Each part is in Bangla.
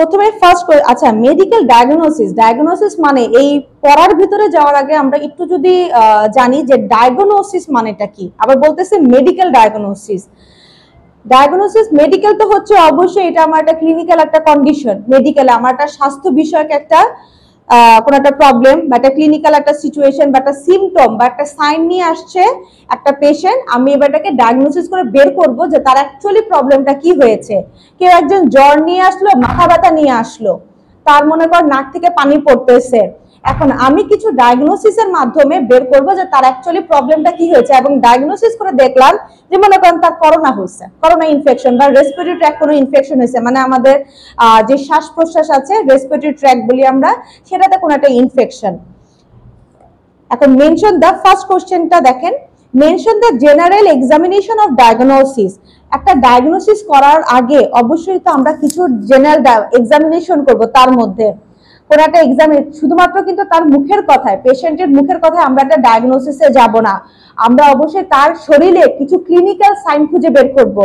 প্রথমে ফার্স্ট আচ্ছা, মেডিকেল ডায়াগনোসিস মানে এই পড়ার ভিতরে যাওয়ার আগে আমরা একটু যদি জানি যে ডায়াগনোসিস মানেটা কি। আবার বলতেছে মেডিকেল ডায়াগনোসিস মেডিকেল তো হচ্ছে অবশ্যই এটা আমার একটা ক্লিনিক্যাল একটা কন্ডিশন, মেডিকেল আমার একটা স্বাস্থ্য বিষয়ক একটা কোন একটা প্রবলেম বা একটা ক্লিনিক্যাল একটা সিচুয়েশন বা একটা সিমটম বা একটা সাইন নিয়ে আসছে একটা পেশেন্ট, আমি এবারটাকে ডায়াগনোসিস করে বের করব যে তার অ্যাকচুয়ালি প্রবলেমটা কি হয়েছে। কেউ একজন জ্বর নিয়ে আসলো, মাথা ব্যথা নিয়ে আসলো, তার মনে কর নাক থেকে পানি পড়তেছে, এখন আমি কিছু ডায়াগনোসিসের মাধ্যমে বের করব যে তার অ্যাকচুয়ালি প্রবলেমটা কি হয়েছে। এবং ডায়াগনোসিস করে দেখলাম যে মনে করেন তার করোনা হয়েছে, করোনা ইনফেকশন বা রেসপিরেটরি ট্র্যাক কোনো ইনফেকশন হয়েছে, মানে আমাদের যে শ্বাস প্রশ্বাস আছে রেসপিরেটরি ট্র্যাক বলি আমরা, সেটাতে কোনো একটা ইনফেকশন। এখন মেনশন দ্য ফার্স্ট কোশ্চেনটা দেখেন, mention the general examination of diagnosis. একটা ডায়াগনোসিস করার আগে অবশ্যই তো আমরা কিছু জেনারেল এক্সামিনেশন করব, তার মধ্যে কোন একটা এক্সামিন শুধুমাত্র কিন্তু তার মুখের কথায়, পেশেন্টের মুখের কথায় আমরা একটা ডায়াগনোসিসে যাব না, আমরা অবশ্যই তার শরীরে কিছু ক্লিনিক্যাল সাইন খুঁজে বের করব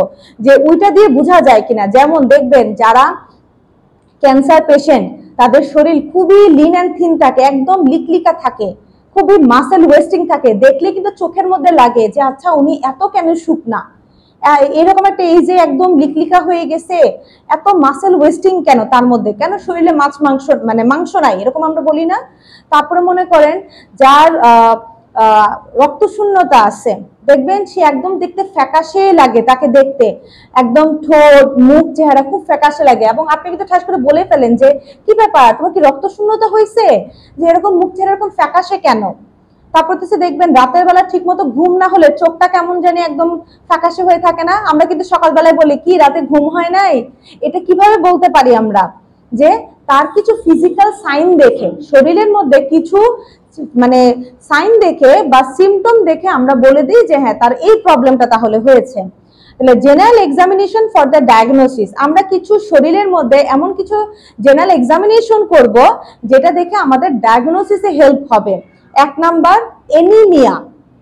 যে ওইটা দিয়ে বোঝা যায় কিনা। যেমন দেখবেন যারা ক্যান্সার পেশেন্ট তাদের শরীর খুবই লিন অ্যান্ড থিন থাকে, একদম লিকলিকা থাকে, খুবই মাসেল ওয়েস্টিং থাকে, দেখলে কিন্তু চোখের মধ্যে লাগে যে আচ্ছা উনি এত কেন শুকনা, এরকম একটা এই যে একদম লিকলিকা হয়ে গেছে, এত মাসেল ওয়েস্টিং কেন তার মধ্যে, কেন শরীরে মাংস মানে মাংস নাই, এরকম আমরা বলি না। তারপরে মনে করেন যার রক্ত শূন্যতা আছে, দেখবেন সে একদম দেখতে ফ্যাকাশে লাগে, তাকে দেখতে একদম ঠোঁট মুখ চেহারা খুব ফ্যাকাশে লাগে, এবং আপনি কিন্তু ঠাস করে বলে ফেলেন যে কি ব্যাপার, তোমার কি রক্ত শূন্যতা হয়েছে, যে এরকম মুখ চেহারা এরকম ফ্যাকাশে কেন। তারপর তো দেখবেন রাতের বেলা ঠিক মতো ঘুম না হলে চোখটা কেমন জানি একদম ফ্যাকাশে হয়ে থাকে না। আমরা কিন্তু সকালবেলায় বলি কি রাতে ঘুম হয় নাই, এটা কিভাবে বলতে পারি আমরা, যে তার কিছু ফিজিক্যাল সাইন দেখে, শরীরের মধ্যে কিছু মানে সাইন দেখে বা সিমটম দেখে আমরা বলে দিই যে হ্যাঁ তার এই প্রবলেমটা তাহলে হয়েছে। তাহলে general examination for the diagnosis, আমরা কিছু শরীরের মধ্যে এমন কিছু জেনারেল এক্সামিনেশন করব যেটা দেখে আমাদের ডায়াগনোসিসে হেল্প হবে। এক নাম্বার এনিমিয়া,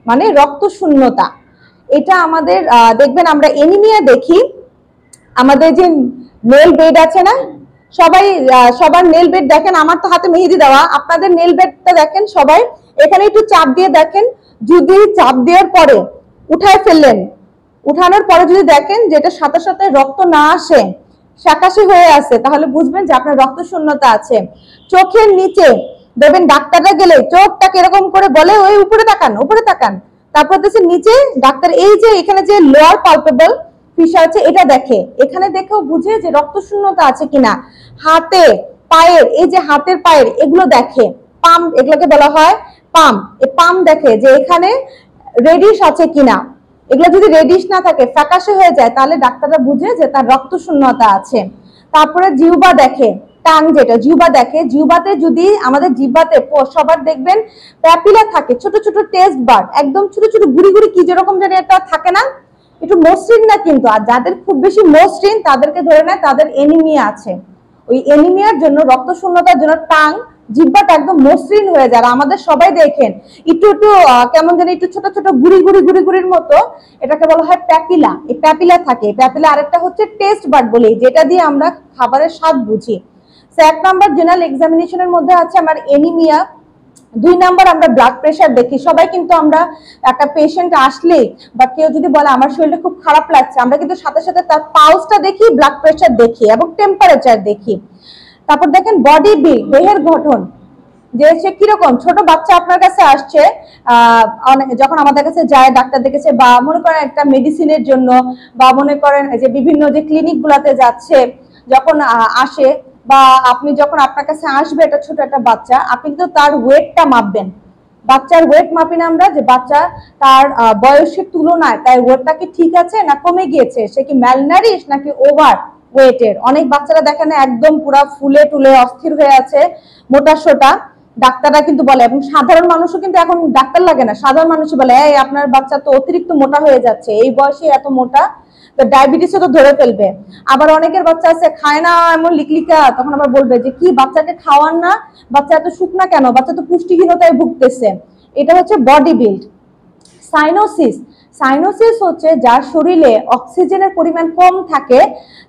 মানে রক্ত শূন্যতা। এটা আমাদের দেখবেন আমরা এনিমিয়া দেখি, আমাদের যে নেল বেড আছে না, সবার নেল বেড দেখেন, আমার তো হাতে মেহেদি দেওয়া, আপনাদের নেল বেডটা দেখেন সবাই, এখানে একটু চাপ দিয়ে দেখেন, যদি চাপ দেওয়ার পরে উঠায় ফেললেন, উঠানোর পরে যদি দেখেন যেটা সাথে সাথে রক্ত না আসে, ফ্যাকাশে হয়ে আছে, তাহলে বুঝবেন যে আপনার রক্ত শূন্যতা আছে। চোখের নিচে দেখবেন ডাক্তাররা গেলে চোখটাকে এরকম করে বলে ওই উপরে তাকান উপরে তাকান, তারপর দেখছে নিচে ডাক্তার এই যে এখানে যে লোয়ার পালপেবল ফিশার আছে এটা দেখে, এখানে দেখেও বুঝে যে রক্ত শূন্যতা আছে কিনা। হাতে পায়ের, এই যে হাতের পায়ের এগুলো দেখে, পাম এগুলোকে বলা হয় পাম, এই পাম দেখে যে এখানে রেডিশ আছে কিনা, এগুলো যদি রেডিশ না থাকে ফ্যাকাশে হয়ে যায় তাহলে ডাক্তাররা বুঝে যে তার রক্ত শূন্যতা আছে। তারপরে জিহ্বা দেখে, টাং যেটা জিহ্বা দেখে, জিহ্বাতে যদি আমাদের জিহ্বাতে সবার দেখবেন প্যাপিলা থাকে, ছোট ছোট টেস্ট বার্ড, একদম ছোট ছোট গুড়ি গুড়ি কি যেরকম জানি একটা থাকে না, একটু মসৃণ না কিন্তু, আর যাদের খুব বেশি মসৃণ তাদেরকে ধরে নেয় তাদের এনিমিয়া আছে। ওই এনিমিয়ার জন্য রক্ত শূন্যতার জন্য টাং জিহ্বাটা একদম মসৃণ হয়ে যায়। আমাদের সবাই দেখেন একটু একটু কেমন জানি একটু ছোট ছোট গুড়ি গুড়ি গুড়ি গুড়ির মতো, এটাকে বলা হয় প্যাপিলা। এই প্যাপিলা থাকে, প্যাপিলা আরেকটা হচ্ছে টেস্ট বাড বলি, যেটা দিয়ে আমরা খাবারের স্বাদ বুঝি। এক নাম্বার জেনারেল এক্সামিনেশনের মধ্যে আছে আমার এনিমিয়া। দুই নাম্বার আমরা ব্লাড প্রেশার দেখি, সবাই কিন্তু আমরা একটা পেশেন্ট আসলে বা কেউ যদি বলে আমার শরীরটা খুব খারাপ লাগছে, আমরা কিন্তু সাথে সাথে তার পালসটা দেখি, ব্লাড প্রেশার দেখি এবং টেম্পারেচার দেখি। তারপর দেখেন বডি বিল, দেহের গঠন, যে সে কিরকম, ছোট বাচ্চা আপনার কাছে আসছে যখন আমাদের কাছে যায় ডাক্তার দেখেছে, বা মনে করেন একটা মেডিসিনের জন্য, বা মনে করেন যে বিভিন্ন যে ক্লিনিক গুলাতে যাচ্ছে যখন আসে, বা আপনি যখন আপনার কাছে আসবে একটা ছোট একটা বাচ্চা, আপনি কিন্তু তার ওয়েটটা মাপবেন, বাচ্চার ওয়েট মাপি না আমরা, যে বাচ্চা তার বয়সের তুলনায় তার ওয়েটটা কি ঠিক আছে না কমে গিয়েছে, সে কি ম্যালনারিশ নাকি ওভার ওয়েটের। অনেক বাচ্চারা দেখেন একদম পুরো ফুলে টুলে অস্থির হয়ে আছে, মোটা সোটা, ডাক্তাররা কিন্তু বলে, এবং সাধারণ মানুষও কিন্তু এখন ডাক্তার লাগে না, সাধারণ মানুষই বলে এই আপনার বাচ্চা তো অতিরিক্ত মোটা হয়ে যাচ্ছে, এই বয়সে এত মোটা, তো ডায়াবেটিসও তো ধরে ফেলবে। আবার অনেকের বাচ্চা আছে খায় না এমন লিকলিকা, তখন আবার বলবে যে কি বাচ্চাকে খাওয়ান না, বাচ্চা এত শুকনা কেন, বাচ্চা তো পুষ্টিহীনতায় ভুগতেছে। এটা হচ্ছে বডি বিল্ড। সাইনোসিস, সাইনোসিস হচ্ছে যার শরীরে অক্সিজেনের পরিমাণ কম থাকে,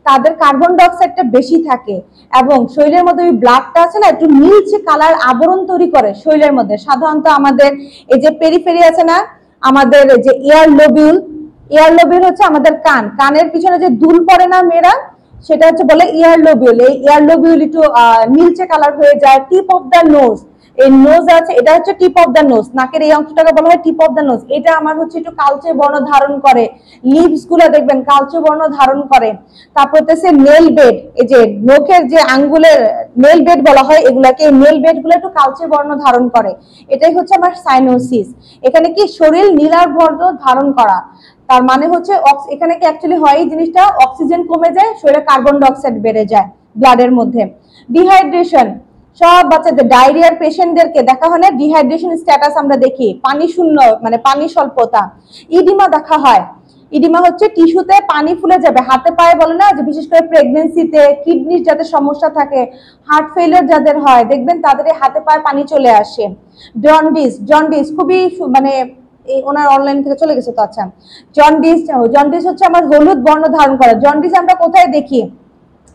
তাদের কার্বন ডাইঅক্সাইডটা বেশি থাকে এবং শরীরের মধ্যে ওই ব্লাডটা আছে না একটু নীলচে কালার আবরণ তৈরি করে শরীরের মধ্যে। সাধারণত আমাদের এই যে পেরিফেরি আছে না, আমাদের যে এয়ার লোবিউল, এয়ার লোবিউল হচ্ছে আমাদের কান, কানের পিছনে যে দুল পড়ে না মেয়েরা, সেটা হচ্ছে বলে ইয়ার লোবিউল। এই ইয়ার লোবিউল একটু নীলচে কালার হয়ে যায়। টিপ অফ দ্য নোজ, এই নোজ আছে, এটা হচ্ছে টিপ অফ দ্য নোজ, নাকের এই অংশটাকে বলা হয় টিপ অফ দ্য নোজ। এটা আমার হচ্ছে একটু কালচে বর্ণ ধারণ করে। লিপস গুলো দেখবেন কালচে বর্ণ ধারণ করে। তারপর হচ্ছে নেল বেড, এই যে নখের যে আঙ্গুলের নেল বেড বলা হয়, এগুলাকে নেল বেড গুলো একটু কালচে বর্ণ ধারণ করে। এটাই হচ্ছে আমার সাইনোসিস। এখানে কি শরীর নীলার বর্ণ ধারণ করা, তার মানে হচ্ছে এখানে কি অ্যাকচুয়ালি হয় এই জিনিসটা, অক্সিজেন কমে যায়, শরীরে কার্বন ডাইঅক্সাইড বেড়ে যায় ব্লাডের মধ্যে। ডিহাইড্রেশন, সব বাচ্চাদের ডায়রিয়ার পেশেন্টদেরকে দেখা হয় না, ডিহাইড্রেশন স্ট্যাটাস আমরা দেখি, পানি শূন্য মানে পানি স্বল্পতা। ইডিমা দেখা হয়, ইডিমা হচ্ছে টিস্যুতে পানি ফুলে যাবে, হাতে পায়ে বলে না যে বিশেষ করে প্রেগনেন্সিতে কিডনির যাদের সমস্যা থাকে, হার্ট ফেলিয়ার যাদের হয়, দেখবেন তাদের হাতে পায়ে পানি চলে আসে। জন্ডিস, জন্ডিস খুবই মানে এই ওনার অনলাইন থেকে চলে গেছে তো, আচ্ছা। জন্ডিস, জন্ডিস হচ্ছে আমার হলুদ বর্ণ ধারণ করা। জন্ডিস আমরা কোথায় দেখি?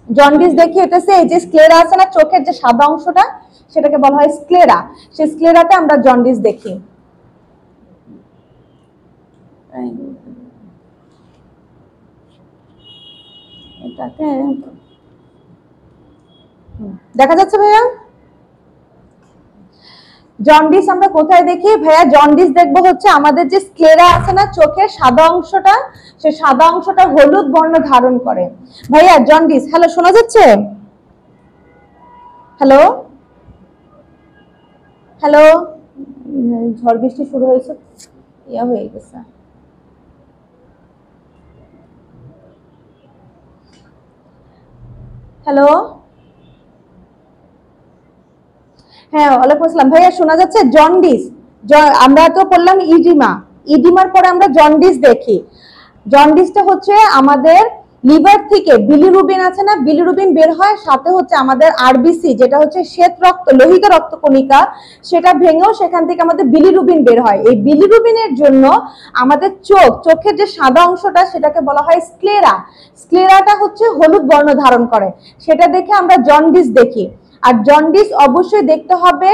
জন্ডিস দেখি হইতেছে এই যে স্ক্লেরা আছে না, চোখের যে সাদা অংশটা, সেটাকে বলা হয় স্ক্লেরা। সেই স্ক্লেরাতে আমরা জন্ডিস দেখি। এটাকে দেখা যাচ্ছে ভাইয়া? জন্ডিস আমরা কোথায় দেখি ভাইয়া? জন্ডিস দেখবো হচ্ছে আমাদের যে স্ক্লেরা আছে না চোখের সাদা অংশটা, সেই সাদা অংশটা হলুদ বর্ণ ধারণ করে। ভাইয়া জন্ডিস, হ্যালো শোনা যাচ্ছে? হ্যালো হ্যালো, ঝড় বৃষ্টি শুরু হয়েছে, ইয়া হয়ে গেছে। হ্যালো, হ্যাঁ ওয়ালাইকুম আসসালাম। ভাইয়া শোনা যাচ্ছে? জন্ডিস, আমরা তো বললাম ইডিমা, ইডিমার পরে আমরা জন্ডিস দেখি। জন্ডিসটা হচ্ছে আমাদের লিভার থেকে বিলিরুবিন আছে না, বিলিরুবিন বের হয়, সাথে হচ্ছে আমাদের আরবিসি যেটা হচ্ছে শ্বেত রক্ত, লোহিত রক্তকণিকা, সেটা ভেঙেও সেখান থেকে আমাদের বিলিরুবিন বের হয়। এই বিলিরুবিনের জন্য আমাদের চোখের যে সাদা অংশটা সেটাকে বলা হয় স্ক্লেরা। স্ক্লেরাটা হচ্ছে হলুদ বর্ণ ধারণ করে, সেটা দেখে আমরা জন্ডিস দেখি। আর জন্ডিস অবশ্যই দেখতে হবে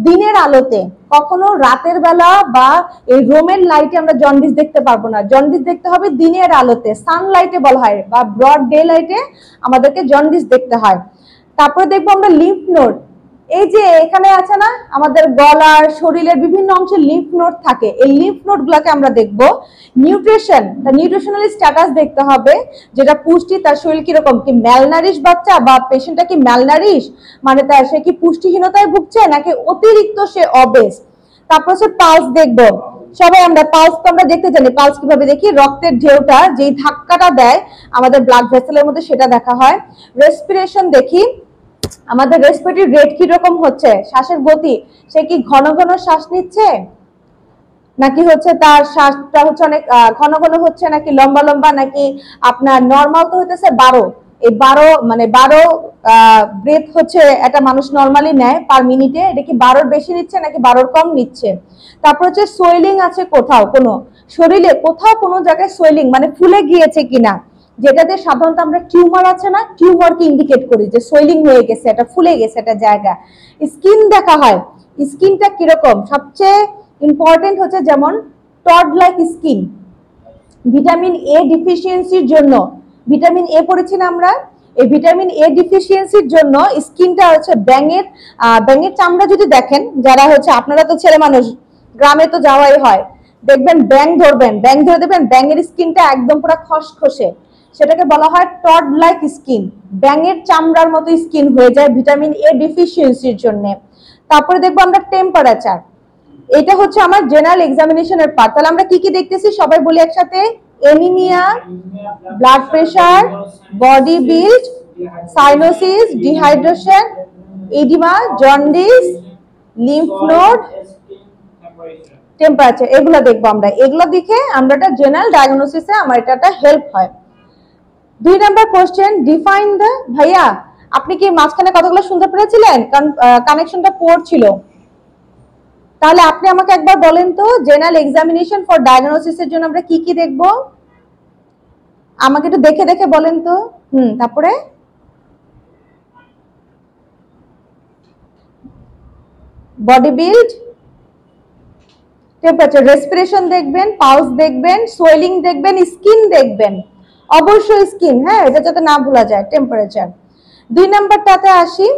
দিনের আলোতে, কখনো রাতের বেলা বা এই রোমের লাইটে আমরা জন্ডিস দেখতে পারবো না। জন্ডিস দেখতে হবে দিনের আলোতে, সানলাইটে বলা হয়, বা ব্রড ডে লাইটে আমাদেরকে জন্ডিস দেখতে হয়। তারপরে দেখবো আমরা লিম্ফ নোড, এই যে এখানে আছে না আমাদের গলার শরীরের বিভিন্ন অংশে লিম্ফ নোড থাকে, এই লিম্ফ নোড গুলাকে আমরা দেখবো। নিউট্রিশন, নিউট্রিশনাল স্ট্যাটাস দেখতে হবে, যেটা পুষ্টি, তার শরীর কিরকম, কি ম্যালনারিশ বাচ্চা বা পেশেন্টটা কি ম্যালনারিশ, মানে তার সে কি পুষ্টিহীনতায় ভুগছে নাকি অতিরিক্ত সে অবেস। তারপর হচ্ছে পালস দেখবো, সবাই আমরা পালস তো আমরা দেখতে জানি, পালস কিভাবে দেখি, রক্তের ঢেউটা যেই ধাক্কাটা দেয় আমাদের ব্লাড ভেসেলের মধ্যে সেটা দেখা হয়। রেসপিরেশন দেখি, আমাদের রেসপিরেটরি রেট কি রকম হচ্ছে, শ্বাসের গতি, সে কি ঘন ঘন শ্বাস নিচ্ছে নাকি হচ্ছে তার শ্বাসটা হচ্ছে অনেক ঘন ঘন হচ্ছে নাকি লম্বা লম্বা, নাকি আপনার নর্মাল তো হইতেছে 12, এই 12 মানে 12 ব্রেথ হচ্ছে একটা মানুষ নর্মালি নেয় পার মিনিটে, এটা কি 12-র বেশি নিচ্ছে নাকি 12-র কম নিচ্ছে। তারপর হচ্ছে সোয়েলিং আছে কোথাও, কোনো শরীরে কোথাও কোনো জায়গায় সোয়েলিং মানে ফুলে গিয়েছে কিনা, যেটাতে সাধারণত আমরা টিউমার আছে না, টিউমারকে ইন্ডিকেট করি যে সোয়েলিং হয়ে গেছে, এটা ফুলে গেছে একটা জায়গা। স্কিন দেখা হয়, স্কিনটা কিরকম, সবচেয়ে ইম্পর্টেন্ট হচ্ছে যেমন toad like skin, vitamin A ডিফিসিয়েন্সির জন্য, ভিটামিন এ পড়েছি না আমরা, এই ভিটামিন এ ডিফিসিয়েন্সির জন্য স্কিনটা হচ্ছে ব্যাঙের চামড়া যদি দেখেন, যারা হচ্ছে আপনারা তো ছেলে মানুষ, গ্রামে তো যাওয়াই হয়, দেখবেন ব্যাঙ ধরবেন, ব্যাঙ ধরে দেখবেন ব্যাঙের স্কিনটা একদম পুরো খসখসে, সেটাকে বলা হয় টড লাইক স্কিন, ব্যাঙের চামড়ার মতো স্কিন হয়ে যায় ভিটামিন এ ডিফিসিয়েন্সির জন্য। তারপরে দেখবো আমরা টেম্পারেচার, এটা হচ্ছে আমার জেনারেল এক্সামিনেশনের পার্ট। তাহলে আমরা কি কি দেখতেছি সবাই বলি একসাথে, anaemia, blood pressure, body build, cyanosis, dehydration, oedema, jaundice, lymph node, temperature, এগুলো দেখবো আমরা। এগুলো দেখে আমরা একটা জেনারেল ডায়াগনোসিসে আমার এটা হেল্প হয়। 2 নাম্বার কোশ্চেন, ডিফাইন দ্য, ভাইয়া আপনি কি মাঝখানে কথাগুলো শুনতে পেরেছিলেন? কারণ কানেকশনটা পোর ছিল। তাহলে আপনি আমাকে একবার বলেন তো, জেনারেল এক্সামিনেশন ফর ডায়াগনোসিসের জন্য আমরা কি কি দেখব? আমাকে একটু দেখে দেখে বলেন তো। তারপরে বডি বিল্ড, টেম্পারেচার, রেসপিরেশন দেখবেন, পালস দেখবেন, সোয়েলিং দেখবেন, স্কিন দেখবেন, অবশ্যই স্কিন, হ্যাঁ, এটা যাতে না ভুলা যায়, টেম্পারেচার। 2 নাম্বারটাতে আসি,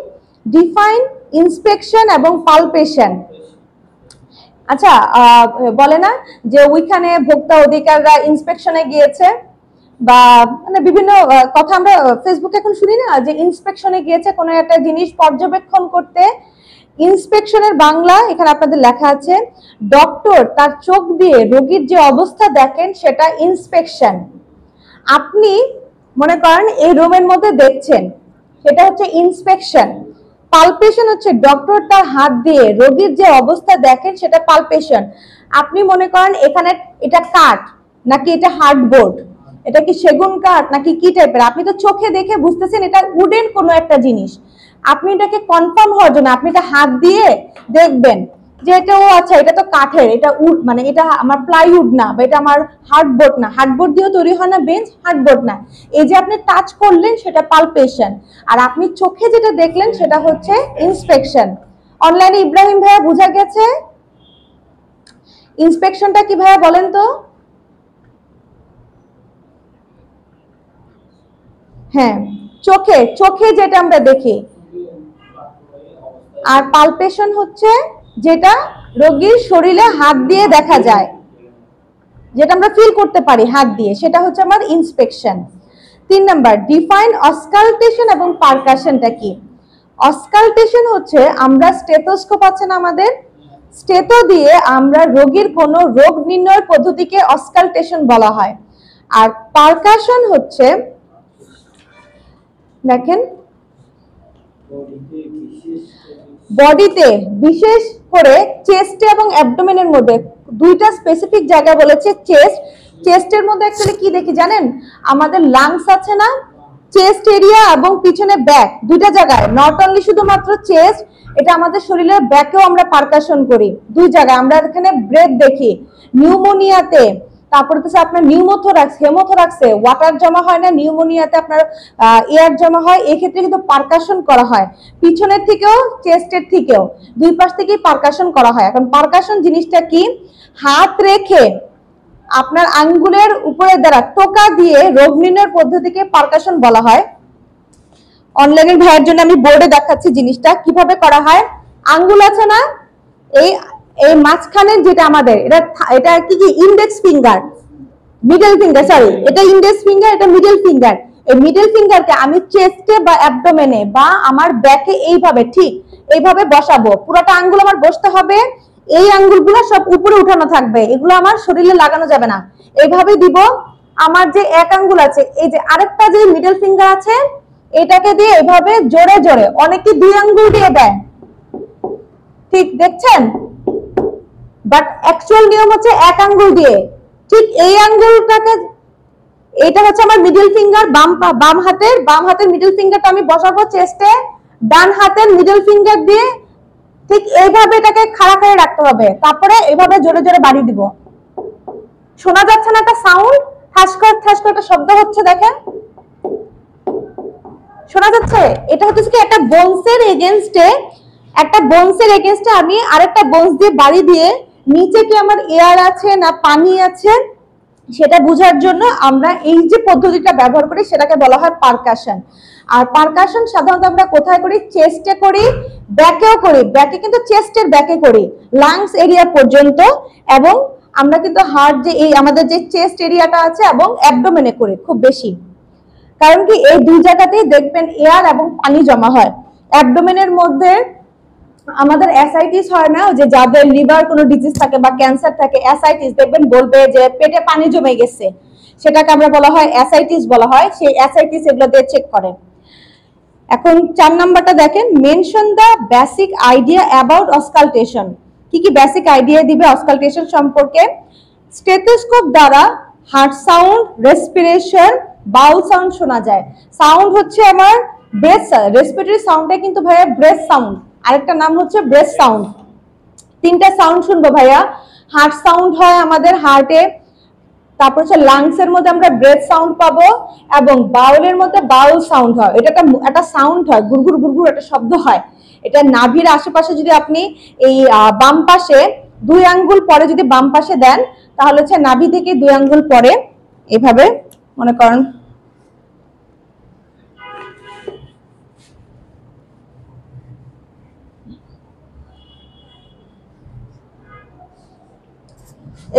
ডিফাইন ইন্সপেকশন এবং পালপেশন। আচ্ছা, বলে না যে ওইখানে ভোক্তা অধিকাররা ইন্সপেকশনে গিয়েছে, বা মানে বিভিন্ন কথা আমরা ফেসবুকে এখন শুনি না, যে ইন্সপেকশনে গিয়েছে কোনো একটা জিনিস পর্যবেক্ষণ করতে। ইন্সপেকশনের বাংলা এখানে আপনাদের লেখা আছে, ডক্টর তার চোখ দিয়ে রোগীর যে অবস্থা দেখেন সেটা ইন্সপেকশন। আপনি মনে করেন এই রুমের মধ্যে দেখছেন, সেটা হচ্ছে ইন্সপেকশন। পালপেশন হচ্ছে ডক্টর তার হাত দিয়ে রোগীর যে অবস্থা দেখেন সেটা পালপেশন। আপনি মনে করেন এখানে এটা কাঠ নাকি এটা হার্ডবোর্ড, এটা কি সেগুন কাঠ নাকি কি টাইপের, আপনি তো চোখে দেখে বুঝতেছেন এটা উডেন কোনো একটা জিনিস। আপনি এটাকে কনফার্ম হওয়ার জন্য আপনি এটা হাত দিয়ে দেখবেন যে এটা, ও আচ্ছা এটা তো কাঠের, এটা উড, মানে এটা আমার প্লাইউড না, বা এটা আমার হার্ডবোর্ড না, হার্ডবোর্ড দিয়েও তৈরি হয় না বেঞ্চ, হার্ডবোর্ড না। এই যে আপনি টাচ করলেন সেটা পালপেশন, আর আপনি চোখে যেটা দেখলেন সেটা হচ্ছে ইন্সপেকশন। অনলাইনে ইব্রাহিম ভাইয়া বুঝা গেছে ইন্সপেকশনটা কি ভাইয়া বলেন তো? হ্যাঁ, চোখে চোখে যেটা আমরা দেখি, আর পালপেশন হচ্ছে যেটা রোগীর শরীরে হাত দিয়ে দেখা যায়, যেটা আমরা ফিল করতে পারি হাত দিয়ে, সেটা হচ্ছে আমার ইন্সপেকশন। 3 নাম্বার, ডিফাইন অস্কালটেশন এবং পারকাশনটা কি? অস্কালটেশন হচ্ছে আমরা স্টেথোস্কোপ আছে না আমাদের, স্টেথো দিয়ে আমরা রোগীর কোনো রোগ নির্ণয়ের পদ্ধতিকে অস্কালটেশন বলা হয়। আর পারকাশন হচ্ছে, দেখেন বডিতে বিশেষ করে চেস্টে এবং অ্যাবডোমেনের মধ্যে, দুইটা স্পেসিফিক জায়গা বলেছে। চেস্টের মধ্যে অ্যাকচুয়ালি কি দেখি জানেন, আমাদের লাংস আছে না, চেস্ট এরিয়া এবং পিছনে ব্যাক, দুইটা জায়গায়, নট অনলি শুধুমাত্র চেস্ট, এটা আমাদের শরীরের ব্যাকেও আমরা পারকাশন করি, 2 জায়গায়। আমরা এখানে ব্রেথ দেখি, নিউমোনিয়াতে, তারপরে হচ্ছে আপনার নিউমোথোরাক্স, হেমোথোরাক্সে ওয়াটার জমা হয় না, নিউমোনিয়াতে আপনার এয়ার জমা হয়, এই ক্ষেত্রে কিন্তু পারকাশন করা হয়, পিছনের থেকেও চেস্টের থেকেও, 2 পাশ থেকেই পারকাশন করা হয়। এখন পারকাশন জিনিসটা কি, হাত রেখে আপনার আঙ্গুলের উপরের দ্বারা টোকা দিয়ে রোগ নির্ণয়ের পদ্ধতিকে পারকাশন বলা হয়। অনলাইনের ভাইয়ের জন্য আমি বোর্ডে দেখাচ্ছি জিনিসটা কিভাবে করা হয়। আঙ্গুল আছে না, এই এই মাঝখানের যেটা আমাদের, এটা কি কি index finger, middle finger, sorry এটা ইন্ডেক্স ফিঙ্গার, এটা মিডল ফিঙ্গার। এই মিডল ফিঙ্গারকে আমি চেস্টে বা অ্যাবডোমেনে বা আমার ব্যাকে এইভাবে, ঠিক এইভাবে বসাবো, পুরোটা আঙ্গুল আমার বসতে হবে, এই আঙ্গুলগুলো সব উপরে উঠানো থাকবে, এগুলো আমার শরীরে লাগানো যাবে না, এইভাবে দিব। আমার যে এক আঙ্গুল আছে, এই যে আরেকটা যে মিডল ফিঙ্গার আছে, এটাকে দিয়ে এভাবে জোরে জোরে, অনেকে 2 আঙ্গুল দিয়ে দেয়, ঠিক দেখছেন, বাট অ্যাকচুয়াল নিয়ম হচ্ছে 1 আঙ্গুল দিয়ে। ঠিক এই আঙ্গুলটাকে, এটা হচ্ছে আমার মিডল ফিঙ্গার, বাম হাতের মিডল ফিঙ্গারটা আমি বসাবো চেস্টে, ডান হাতের মিডল ফিঙ্গার দিয়ে ঠিক এইভাবে এটাকে খাড়া করে রাখতে হবে, তারপরে এইভাবে জোরে জোরে বাড়ি দিব। শোনা যাচ্ছে না একটা সাউন্ড, ঠাস করে একটা শব্দ হচ্ছে, দেখেন শোনা যাচ্ছে? এটা হচ্ছে কি একটা বোনসের এগেইনস্টে আমি আরেকটা বোনস দিয়ে বাড়ি দিয়ে, নিচে কি আমার এয়ার আছে না পানি আছে সেটা বোঝার জন্য আমরা এই যে পদ্ধতিটা ব্যবহার করি সেটাকে বলা হয় পারকাশন। আর পারকাশন সাধারণত আমরা কোথায় করি, চেস্টে করি, ব্যাকেও করি, ব্যাকে কিন্তু চেস্টের ব্যাকে করি লাংস এরিয়া পর্যন্ত, এবং আমরা কিন্তু হার্ট যে এই আমাদের যে চেস্ট এরিয়াটা আছে এবং অ্যাবডোমেনে করি খুব বেশি। কারণ কি এই 2 জায়গাতেই দেখবেন এয়ার এবং পানি জমা হয়। অ্যাবডোমেনের মধ্যে আমাদের অ্যাসাইটিস হয় না, যে যাদের লিভার কোনো ডিজিজ থাকে বা ক্যান্সার থাকে, অ্যাসাইটিস দেখবেন বলবে যে পেটে পানি জমে গেছে, সেটাকে আমরা বলা হয় অ্যাসাইটিস বলা হয়, সেই অ্যাসাইটিস এগুলো দিয়ে চেক করে। এখন 4 নাম্বারটা দেখেন, mention the basic idea about auscultation. কি কি বেসিক আইডিয়া দিবে অস্কালটেশন সম্পর্কে? স্টেথোস্কোপ দ্বারা heart sound, respiration, bowel sound শোনা যায়। সাউন্ড হচ্ছে আমার ব্রেথ, রেসপিরেটরি সাউন্ডটা কিন্তু ভাইয়া ব্রেথ সাউন্ড, আরেকটা নাম হচ্ছে ব্রেথ সাউন্ড, তিনটা সাউন্ড শুনবো ভাইয়া। হার্ট সাউন্ড হয় আমাদের হার্টে, তারপর হচ্ছে লাংস এর মধ্যে আমরা ব্রেথ সাউন্ড পাবো, এবং বাউলের মধ্যে বাউল সাউন্ড হয়। এটা একটা সাউন্ড হয়, গুড়গুড় গুড়গুড় একটা শব্দ হয়। এটা নাভির আশেপাশে যদি আপনি এই বাম পাশে 2 আঙ্গুল পরে যদি বাম পাশে দেন, তাহলে হচ্ছে নাভি থেকে 2 আঙ্গুল পরে এভাবে মনে করেন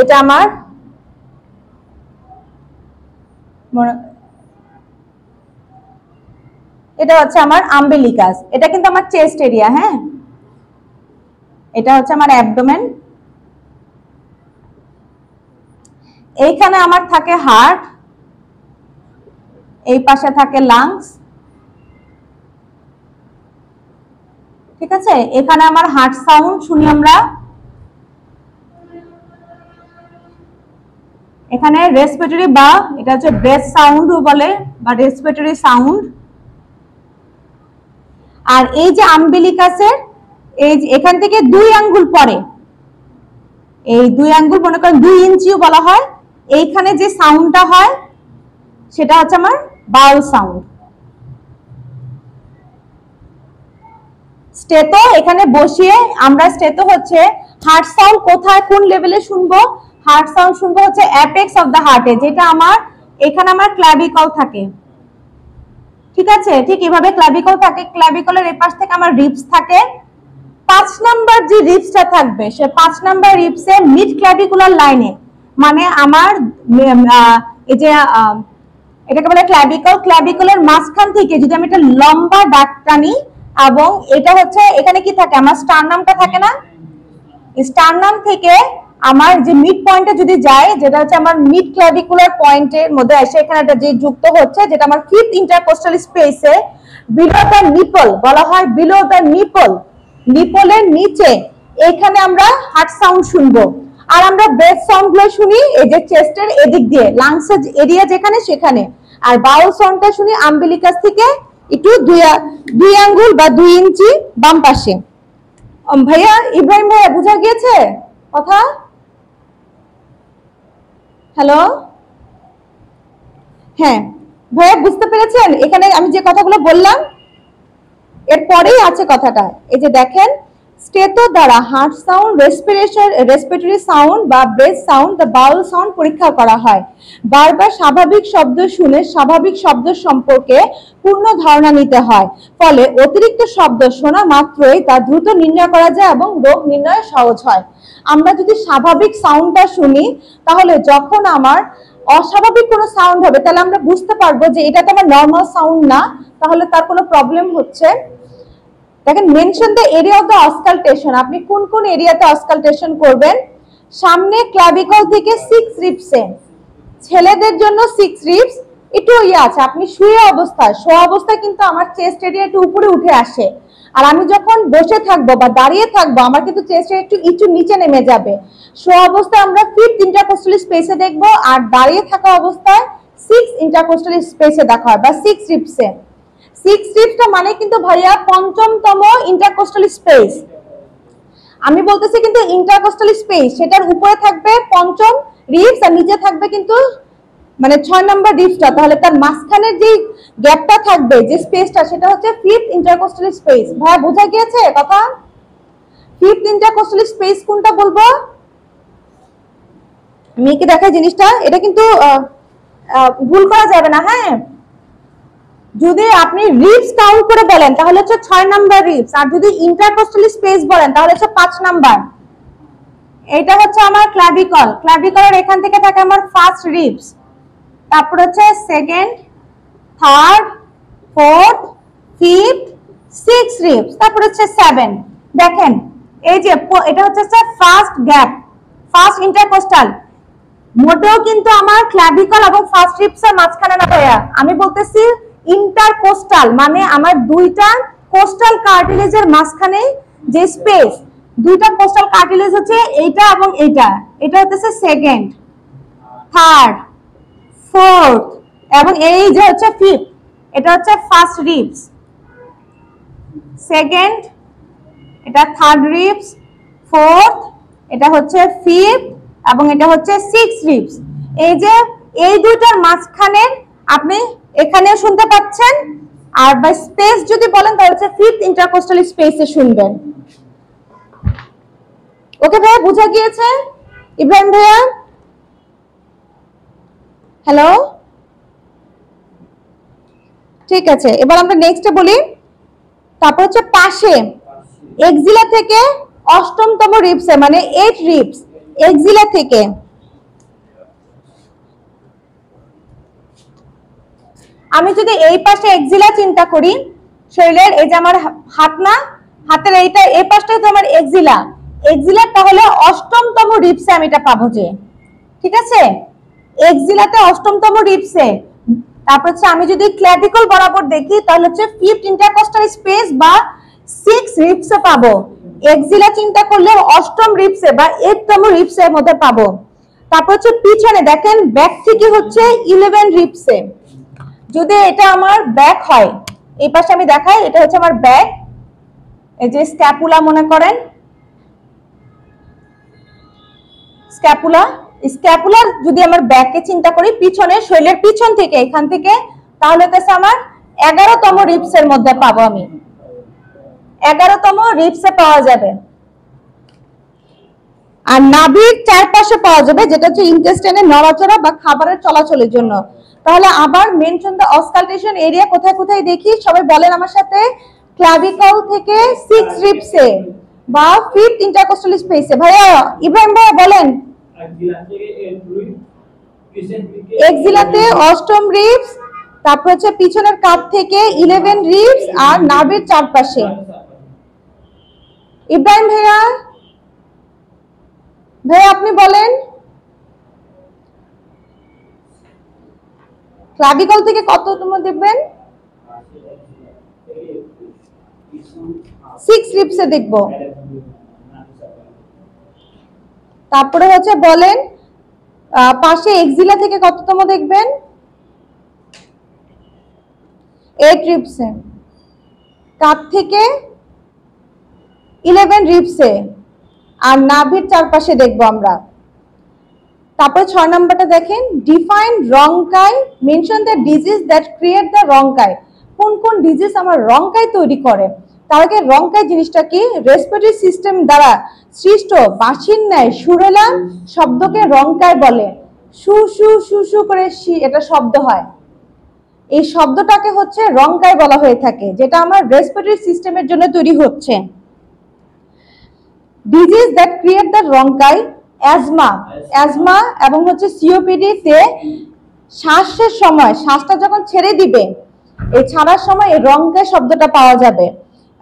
এটা আমার এটা হচ্ছে আমার আম্বিলিকাস, এটা কিন্তু আমার চেস্ট এরিয়া। হ্যাঁ, এটা হচ্ছে আমার অ্যাবডোমেন। এইখানে আমার থাকে হার্ট, এই পাশে থাকে লাংস, ঠিক আছে। এখানে আমার হার্ট সাউন্ড শুনি আমরা, এখানে রেসপিরেটরি বা এটা হচ্ছে ব্রেথ সাউন্ড বলে বা রেসপিরেটরি সাউন্ড। আর এই যে আম্বিলিকাসের এই এখান থেকে 2 আঙ্গুল পরে, এই 2 আঙ্গুল মনে করেন 2 ইঞ্চিও বলা হয়, এইখানে যে সাউন্ডটা হয় সেটা হচ্ছে আমার বাউল সাউন্ড। স্টেটো এখানে বসিয়ে আমরা স্টেটো হচ্ছে হার্ট সাউন্ড কোথায় কোন লেভেলে শুনবো, হার্ট সাউন্ড শুনবো হচ্ছে অ্যাপেক্স অফ দা হার্টে, যেটা আমার এখানে আমার ক্ল্যাভিকল থাকে, ঠিক আছে। ঠিক এভাবে ক্ল্যাভিকল থাকে, ক্ল্যাভিকলের এই পাশ থেকে আমার রিবস থাকে। 5 নাম্বার যে রিবসটা থাকবে সে 5 নাম্বার রিবসে মিড ক্ল্যাভিকুলার লাইনে, মানে আমার এই যে এটাকে বলে ক্ল্যাভিকল, ক্ল্যাভিকলের মাঝখান থেকে যদি আমি একটা লম্বা দাগ টানি, এবং এটা হচ্ছে এখানে কি থাকে আমার স্টারনামটা থাকে না, স্টারনাম থেকে আমার যে মিড পয়েন্টে যদি যায়, যেটা হচ্ছে আমার মিড ক্ল্যাভিকুলার পয়েন্টের মধ্যে এসে এখানে একটা যে যুক্ত হচ্ছে, যেটা আমার ফিফথ ইন্টারকোস্টাল স্পেসে বিলো দ্য নিপল বলা হয়, বিলো দ্য নিপল, নিপলের নিচে এখানে আমরা হার্ট সাউন্ড শুনবো। আর আমরা ব্রেথ সাউন্ড গুলো শুনি এই যে চেস্টের এদিক দিয়ে, লাংসের এরিয়া যেখানে সেখানে। আর বাউল সাউন্ডটা শুনি আম্বিলিকাস থেকে একটু 2 আঙ্গুল বা 2 ইঞ্চি বাম পাশে। ভাইয়া ইব্রাহিম ভাইয়া বুঝা গিয়েছে কথা? হ্যালো, হ্যাঁ ভাইয়া বুঝতে পেরেছেন? এখানে আমি যে কথাগুলো বললাম এরপরেই আছে কথাটা। এই যে দেখেন, স্টেটো দ্বারা হার্ট সাউন্ড, রেসপিরেটরি সাউন্ড বা breath sound, the bowel sound পরীক্ষা করা হয়। বারবার স্বাভাবিক শব্দ শুনে স্বাভাবিক শব্দ সম্পর্কে পূর্ণ ধারণা নিতে হয়, ফলে অতিরিক্ত শব্দ শোনা মাত্রই তা দ্রুত নির্ণয় করা যায় এবং রোগ নির্ণয় সহজ হয়। আমরা যদি স্বাভাবিক সাউন্ডটা শুনি, তাহলে যখন আমার অস্বাভাবিক কোনো সাউন্ড হবে তাহলে আমরা বুঝতে পারবো যে এটা তো আমার নর্মাল সাউন্ড না, তাহলে তার কোনো প্রবলেম হচ্ছে। দেখেন, mention the area of the auscultation, আপনি কোন কোন এরিয়াতে অসকালটেশন করবেন। সামনে ক্ল্যাভিকল থেকে 6 রিবসে, ছেলেদের জন্য 6 রিবস একটু আছে, আপনি শোয়া অবস্থায় কিন্তু আমার চেস্ট এরিয়া একটু উপরে উঠে আসে, আর আমি যখন বসে থাকবো বা দাঁড়িয়ে থাকবো আমার কিন্তু চেস্ট এরিয়া একটু নিচে নেমে যাবে। শোয়া অবস্থায় আমরা ফিফথ ইন্টারকোস্টাল স্পেসে দেখবো, আর দাঁড়িয়ে থাকা অবস্থায় 6 ইন্টারকোস্টাল স্পেসে দেখা হয় বা 6 রিবসে। 6 রিবসটা মানে কিন্তু ভাইয়া পঞ্চমতম ইন্টারকোস্টাল স্পেস। আমি বলতেছি কিন্তু ইন্টারকোস্টাল স্পেস, সেটার উপরে থাকবে পঞ্চম রিবস আর নিচে থাকবে কিন্তু মানে 6 নাম্বার রিবসটা, তাহলে তার মাঝখানের যে গ্যাপটা থাকবে, যে স্পেসটা, সেটা হচ্ছে ফিফথ ইন্টারকোস্টাল স্পেস। ভাইয়া বোঝা গিয়েছে কথা? ফিফথ ইন্টারকোস্টাল স্পেস কোনটা বলবো আমি কি দেখাই জিনিসটা, এটা কিন্তু ভুল করা যাবে না। হ্যাঁ, যদি আপনি রিবস কাউন্ট করে বলেন তাহলে হচ্ছে 6 নাম্বার রিবস, আর যদি ইন্টারকোস্টাল স্পেস বলেন তাহলে হচ্ছে 5 নাম্বার। এটা হচ্ছে আমার ক্ল্যাভিকল, ক্ল্যাভিকলের এখান থেকে থাকে আমার ফার্স্ট রিবস, তারপর হচ্ছে second, third, fourth, fifth, 6 ribs, তারপর হচ্ছে 7। দেখেন এই যে এটা হচ্ছে ফার্স্ট গ্যাপ, ফার্স্ট ইন্টারকোস্টাল, মোটেও কিন্তু আমার ক্ল্যাভিকল এবং ফার্স্ট রিবসের মাঝখানে না ভাইয়া, আমি বলতেছি ইন্টারকোস্টাল, মানে আমার দুইটা কোস্টাল কার্টিলেজের মাঝখানে যে স্পেস, দুইটা কোস্টাল কার্টিলেজ হচ্ছে এইটা এবং এইটা, এটা হচ্ছে সেকেন্ড, থার্ড, ফোর্থ এবং এই যে হচ্ছে ফিফথ, এটা হচ্ছে ফার্স্ট রিবস, সেকেন্ড, এটা থার্ড রিবস, 4th, এটা হচ্ছে 5th এবং এটা হচ্ছে 6 রিবস। এই যে এই দুইটার মাঝখানে আপনি এখানেও শুনতে পাচ্ছেন, আর বাই স্পেস যদি বলেন তাহলে হচ্ছে 5th ইন্টারকোস্টাল স্পেসে শুনবেন। ওকে ভাইয়া, বুঝা গিয়েছে? ইব্রাহিম ভাইয়া, হ্যালো, ঠিক আছে। এবার আমরা নেক্সটে বলি। তারপর হচ্ছে পাশে এক্সিলা থেকে অষ্টমতম রিবসে, মানে 8 রিবস এক্সিলা থেকে আমি যদি এই পাশে এক্সিলা চিন্তা করি, শরীরের এই যে আমার হাত না, হাতের এইটা এই পাশটাই তো আমার এক্সিলা, এক্সিলা তাহলে অষ্টমতম রিবসে আমি এটা পাবো যে, ঠিক আছে, এক্সিলাতে অষ্টমতম রিবসে। তারপর হচ্ছে আমি যদি ক্ল্যাভিকল বরাবর দেখি তাহলে হচ্ছে 5th ইন্টারকোস্টাল স্পেস বা 6 রিবসে পাবো। এক্সিলা চিন্তা করলে অষ্টম রিবসে বা 8তম রিবসের মধ্যে পাবো। তারপর হচ্ছে পিছনে দেখেন ব্যাক থেকে হচ্ছে 11 রিবসে। যদি এটা আমার ব্যাক হয়, এই পাশে আমি দেখাই, এটা হচ্ছে আমার ব্যাক, এই যে স্ক্যাপুলা মনে করেন, স্ক্যাপুলা, স্ক্যাপুলার যদি আমার ব্যাকে চিন্তা করি, পিছনে শরীরের পিছন থেকে এখান থেকে, তাহলে তো আমার 11তম রিবসের মধ্যে পাবো, আমি 11তম রিবসে পাওয়া যাবে। আর নাভির চারপাশে পাওয়া যাবে, যেটা হচ্ছে ইন্টেস্টাইনের নড়াচড়া বা খাবারের চলাচলের জন্য। তাহলে আবার মেনশন দ্য অসকালটেশন এরিয়া কোথায় কোথায় দেখি, সবাই বলেন আমার সাথে। ক্লাভিকল থেকে 6 রিবসে বা 5th ইন্টারকোস্টাল স্পেসে। ভাইয়া, ইব্রাহিম ভাইয়া বলেন। এক্সিলাতে অষ্টম রিবস, তারপর হচ্ছে পিছনের কাঁধ থেকে 11 রিবস আর নাভির চারপাশে। ইব্রাহিম ভাইয়া, ভাইয়া আপনি বলেন ক্লাভিকল থেকে কততম দেখবেন? 6 রিবসে দেখব। তারপরে হচ্ছে বলেন পাশে এক্সিলা থেকে কততম দেখবেন? 8 রিবসে। কাঁধ থেকে 11 রিবসে আর নাভির চারপাশে দেখবো আমরা। তারপরে 6 নাম্বারটা দেখেন, define rhonchi, mention the disease that create the rhonchi. কোন কোন ডিজিজ আমার রংকাই তৈরি করে? তার আগে রংকাই জিনিসটা কি? রেসপিরেটরি সিস্টেম দ্বারা সৃষ্ট বাঁশির ন্যায় সুরেলা শব্দকে রংকাই বলে। সু সু সু সু করে এটা শব্দ হয়, এই শব্দটাকে হচ্ছে রংকাই বলা হয়ে থাকে, যেটা আমার রেসপিরেটরি সিস্টেমের জন্য তৈরি হচ্ছে। Disease that create the rhonchi, asthma, asthma এবং হচ্ছে সিওপিডি তে শ্বাসের সময়, শ্বাসটা যখন ছেড়ে দিবে, এই ছাড়ার সময় এই রংকাই শব্দটা পাওয়া যাবে।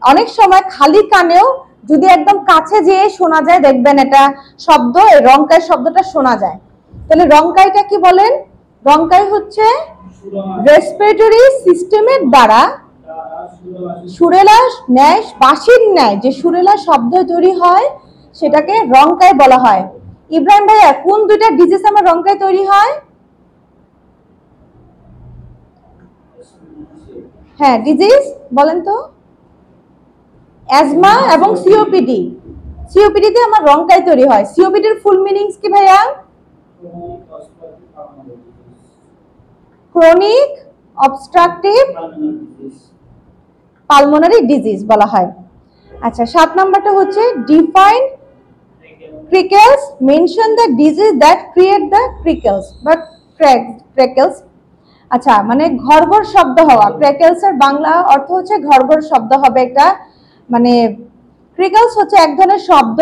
অনেক সময় খালি কানেও যদি একদম কাছে যেয়ে শোনা যায়, দেখবেন এটা শব্দ, এই রংকাই শব্দটা শোনা যায়। তাহলে রংকাইটা কি বলেন? রংকাই হচ্ছে রেসপিরেটরি সিস্টেমের দ্বারা সুরেলা ন্যায়, বাঁশির ন্যায় যে সুরেলা শব্দ তৈরি হয় সেটাকে রংকাই বলা হয়। ইব্রাহিম ভাইয়া, কোন দুইটা ডিজিজ আমার রংকাই তৈরি হয়? হ্যাঁ, ডিজিজ বলেন তো। অ্যাজমা এবং সিওপিডি। সিওপিডি তে আমার রংকাই তৈরি হয়। সিওপিডির ফুল মিনিংস কি ভাইয়া? ক্রনিক অবস্ট্রাকটিভ পালমোনারি ডিজিজ বলা হয়। আচ্ছা, 7 নাম্বারটা হচ্ছে define crackles, mention the disease that create the crackles বা ক্র্যাকেলস। আচ্ছা, মানে ঘরঘর শব্দ হওয়া। ক্র্যাকেলস এর বাংলা অর্থ হচ্ছে ঘরঘর শব্দ হবে একটা, মানে ক্রিকেলস হচ্ছে এক ধরনের শব্দ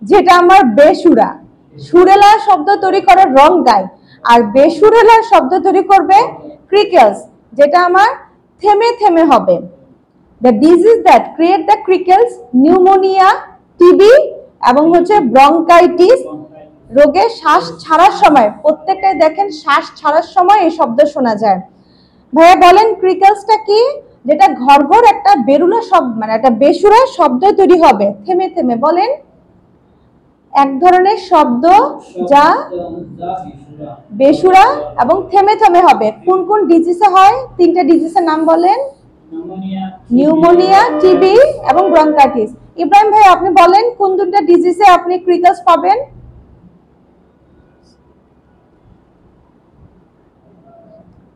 যেটা আমার বেসুরা, সুরেলা শব্দ তৈরি করে রংকাই, আর বেসুরেলা শব্দ তৈরি করবে ক্রিকেলস, যেটা আমার থেমে থেমে হবে। The disease that create the crickles, pneumonia, TB এবং হচ্ছে ব্রঙ্কাইটিস রোগের শ্বাস ছাড়ার সময়, প্রত্যেকটাই দেখেন শ্বাস ছাড়ার সময় এই শব্দ শোনা যায়। ভাইয়া বলেন ক্রিকেলসটা কি? যেটা ঘরঘর একটা বেরুলা শব্দ, মানে একটা বেসুরা শব্দ তৈরি হবে থেমে থেমে। বলেন এক ধরনের শব্দ যা বেসুরা এবং থেমে থেমে হবে। কোন কোন ডিজিজে হয়? 3টা ডিজিজের নাম বলেন। নিউমোনিয়া, টিবি এবং ব্রঙ্কাইটিস। ইব্রাহিম ভাই আপনি বলেন কোন দুটো ডিজিজে আপনি ক্রিকেলস পাবেন?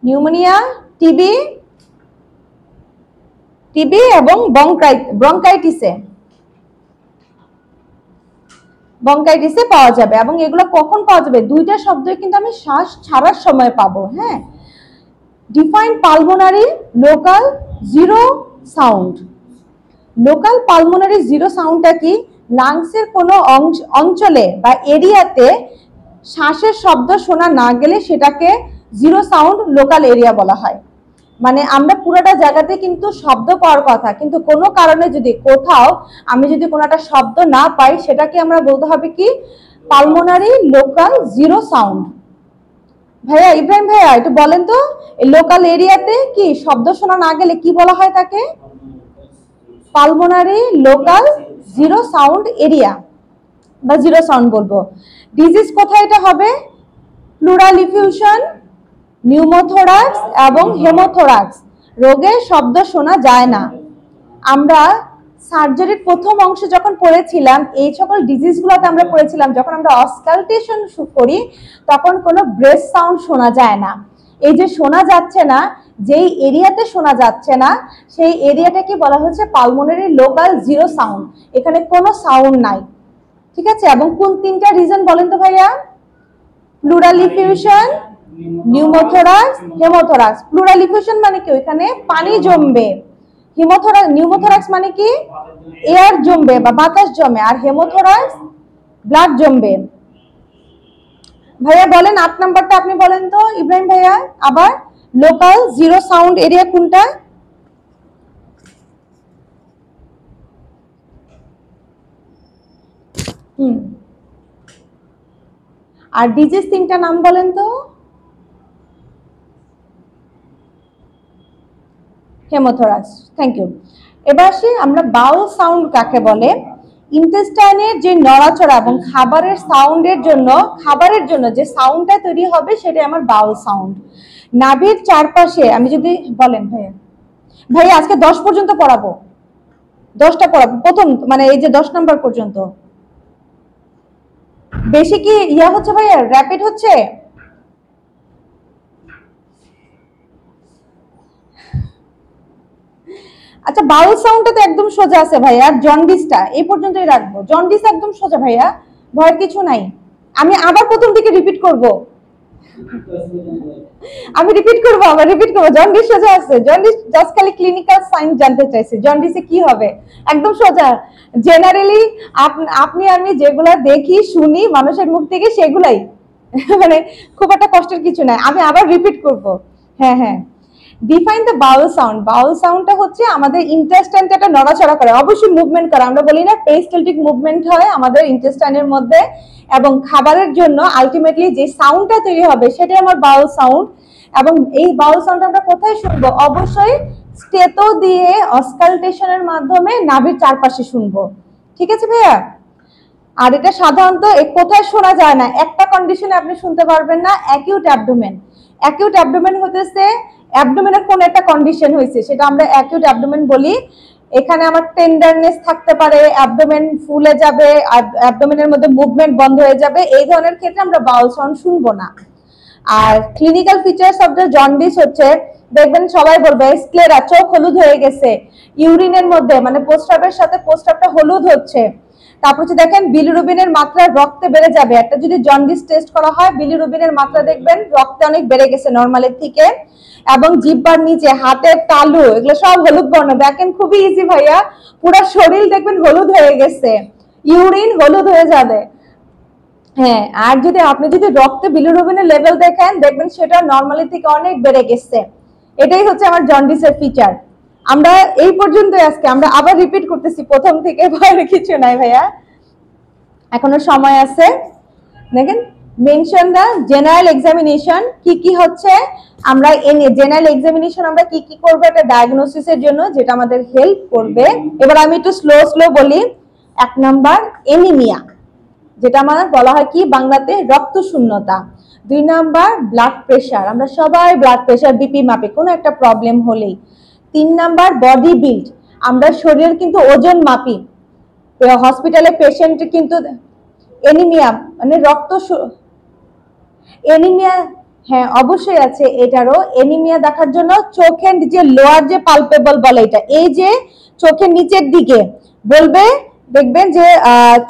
নিউমোনিয়া, টিবি, এবং ব্রঙ্কাইটিসে পাওয়া যাবে। এবং এগুলো কখন পাওয়া যাবে? দুইটা শব্দই কিন্তু আমি শ্বাস ছাড়ার সময় পাবো। হ্যাঁ, define pulmonary local zero sound. Local pulmonary zero সাউন্ডটা কি? লাংসের কোনো অঞ্চলে বা এরিয়াতে শ্বাসের শব্দ শোনা না গেলে সেটাকে জিরো সাউন্ড লোকাল এরিয়া বলা হয়। মানে আমরা পুরোটা জায়গাতে কিন্তু শব্দ পাওয়ার কথা, কিন্তু কোনো কারণে যদি কোথাও আমি যদি কোনো একটা শব্দ না পাই সেটাকে আমরা বলতে হবে কি? Pulmonary local zero sound. ভাইয়া, ইব্রাহিম ভাইয়া একটু বলেন তো, লোকাল এরিয়াতে কি শব্দ শোনা না গেলে কি বলা হয় তাকে? Pulmonary local zero sound area বা জিরো সাউন্ড বলবো। ডিজিজ কোথায় এটা হবে? প্লুরাল ইফিউশন, নিউমোথোরাক্স এবং হেমোথোরাক্স রোগে শব্দ শোনা যায় না। আমরা সার্জারির প্রথম অংশ যখন পড়েছিলাম এই সকল ডিজিজগুলোতে আমরা পড়েছিলাম যখন আমরা অস্কালটেশন করি তখন কোনো ব্রেথ সাউন্ড শোনা যায় না। এই যে শোনা যাচ্ছে না, যেই এরিয়াতে শোনা যাচ্ছে না সেই এরিয়াটাকে বলা হচ্ছে পালমোনারি লোকাল জিরো সাউন্ড। এখানে কোনো সাউন্ড নাই, ঠিক আছে? এবং কোন তিনটা রিজন বলেন তো ভাইয়া? Pleural effusion, pneumothorax, haemothorax. Pleural effusion মানে কি? ওইখানে পানি জমবে। নিউমোথোরাক্স মানে কি? এয়ার জমবে বা বাতাস জমে। আর হেমোথোরাক্স ব্লাড জমবে। ভাইয়া বলেন 8 নাম্বারটা আপনি বলেন তো ইব্রাহিম ভাইয়া। আবার লোকাল জিরো সাউন্ড এরিয়া কোনটা? আর ডিজিজ তিনটা নাম বলেন তো। Haemothorax, thank you. এবার আসি আমরা বাউল সাউন্ড কাকে বলে। ইন্টেস্টাইনের যে নড়াচড়া এবং খাবারের জন্য যে সাউন্ডটা তৈরি হবে সেটা আমার বাউল সাউন্ড। নাভির চারপাশে আমি যদি বলেন ভাইয়া আজকে 10 পর্যন্ত পড়াবো, 10টা পড়াবো প্রথম, মানে এই যে 10 নাম্বার পর্যন্ত। বেশি কি ইয়া হচ্ছে ভাইয়া, র্যাপিড হচ্ছে? আচ্ছা, বাউল সাউন্ডটা তো একদম সোজা আছে ভাইয়া। জন্ডিসটা এই পর্যন্তই রাখবো। জন্ডিস একদম সোজা ভাইয়া, ভয়ের কিছু নাই। আমি আবার প্রথম থেকে রিপিট করব। জন্ডিস সোজা আছে। জন্ডিস জাস্ট খালি ক্লিনিক্যাল সাইন জানতে চাইছি, জন্ডিসে কি হবে? একদম সোজা। জেনারেলি আপনি আমি যেগুলা দেখি শুনি মানুষের মুখ থেকে সেগুলাই মানে খুব একটা কষ্টের কিছু নাই। আমি আবার রিপিট করব। হ্যাঁ, ডিফাইন দ্য বাউল সাউন্ড। বাউল সাউন্ডটা হচ্ছে আমাদের ইন্টেস্টাইনটা একটা নড়াচড়া করে, অবশ্যই মুভমেন্ট করে। আমরা বলি না পেরিস্টালটিক মুভমেন্ট হয় আমাদের ইন্টেস্টাইনের মধ্যে, এবং খাবারের জন্য আলটিমেটলি যে সাউন্ডটা তৈরি হবে সেটাই আমার বাউল সাউন্ড। এবং এই বাউল সাউন্ড আমরা কোথায় শুনবো? অবশ্যই স্টেটো দিয়ে অস্কালটেশনের মাধ্যমে নাভির চারপাশে শুনবো, ঠিক আছে ভাইয়া? আর এটা সাধারণত কোথায় শোনা যায় না, একটা কন্ডিশনে আপনি শুনতে পারবেন না, অ্যাকিউট অ্যাবডোমেন। অ্যাকিউট অ্যাবডোমেন হতেছে অ্যাবডোমেনের কোন একটা কন্ডিশন হয়েছে সেটা আমরা অ্যাকিউট অ্যাবডোমেন বলি। এখানে আমার টেন্ডারনেস থাকতে পারে, অ্যাবডোমেন ফুলে যাবে, অ্যাবডোমেনের মধ্যে মুভমেন্ট বন্ধ হয়ে যাবে, এই ধরনের ক্ষেত্রে আমরা বাউল সাউন্ড শুনবো না। আর clinical features of the jaundice হচ্ছে, দেখবেন সবাই বলবে স্ক্লেরা, চোখ হলুদ হয়ে গেছে, ইউরিনের মধ্যে মানে প্রস্রাবের সাথে প্রস্রাবটা হলুদ হচ্ছে। তারপর হচ্ছে দেখেন বিলিরুবিনের মাত্রা রক্তে বেড়ে যাবে। একটা যদি জন্ডিস টেস্ট করা হয় বিলিরুবিনের মাত্রা দেখবেন রক্তে অনেক বেড়ে গেছে নরমালের থেকে। এবং জিহ্বার নিচে, হাতের তালু, এগুলো সব হলুদ বর্ণ। দেখেন খুবই ইজি ভাইয়া, পুরো শরীর দেখবেন হলুদ হয়ে গেছে, ইউরিন হলুদ হয়ে যাবে। হ্যাঁ, আর আপনি যদি রক্তে বিলিরুবিনের লেভেল দেখবেন সেটা নরমালি থেকে অনেক বেড়ে গেছে। এটাই হচ্ছে আমার জন্ডিসের ফিচার। আমরা এই পর্যন্ত আজকে আমরা আবার রিপিট করতেছি প্রথম থেকে, ভয়ের কিছু নাই ভাইয়া, এখনো সময় আছে। দেখেন মেনশন দা জেনারেল এক্সামিনেশন। কি হচ্ছে আমরা জেনারেল এক্সামিনেশন আমরা কি করবো একটা ডায়াগনোসিসের জন্য, যেটা আমাদের হেল্প করবে। এবার আমি একটু স্লো বলি। 1 নাম্বার এনিমিয়া, যেটা আমাদের বলা হয় কি বাংলাতে রক্ত শূন্যতা। 2 নাম্বার ব্লাড প্রেশার, আমরা সবাই ব্লাড প্রেশার বিপি মাপে কোনো একটা প্রবলেম হলেই। 3 নাম্বার বডি বিল্ড, আমরা শরীরের কিন্তু ওজন মাপি। হসপিটালে পেশেন্ট কিন্তু এনিমিয়া মানে এনিমিয়া, হ্যাঁ অবশ্যই আছে। এটারও এনিমিয়া দেখার জন্য চোখের যে লোয়ার যে পালপেবল বলে এটা, এই যে চোখের নিচের দিকে বলবে, দেখবেন যে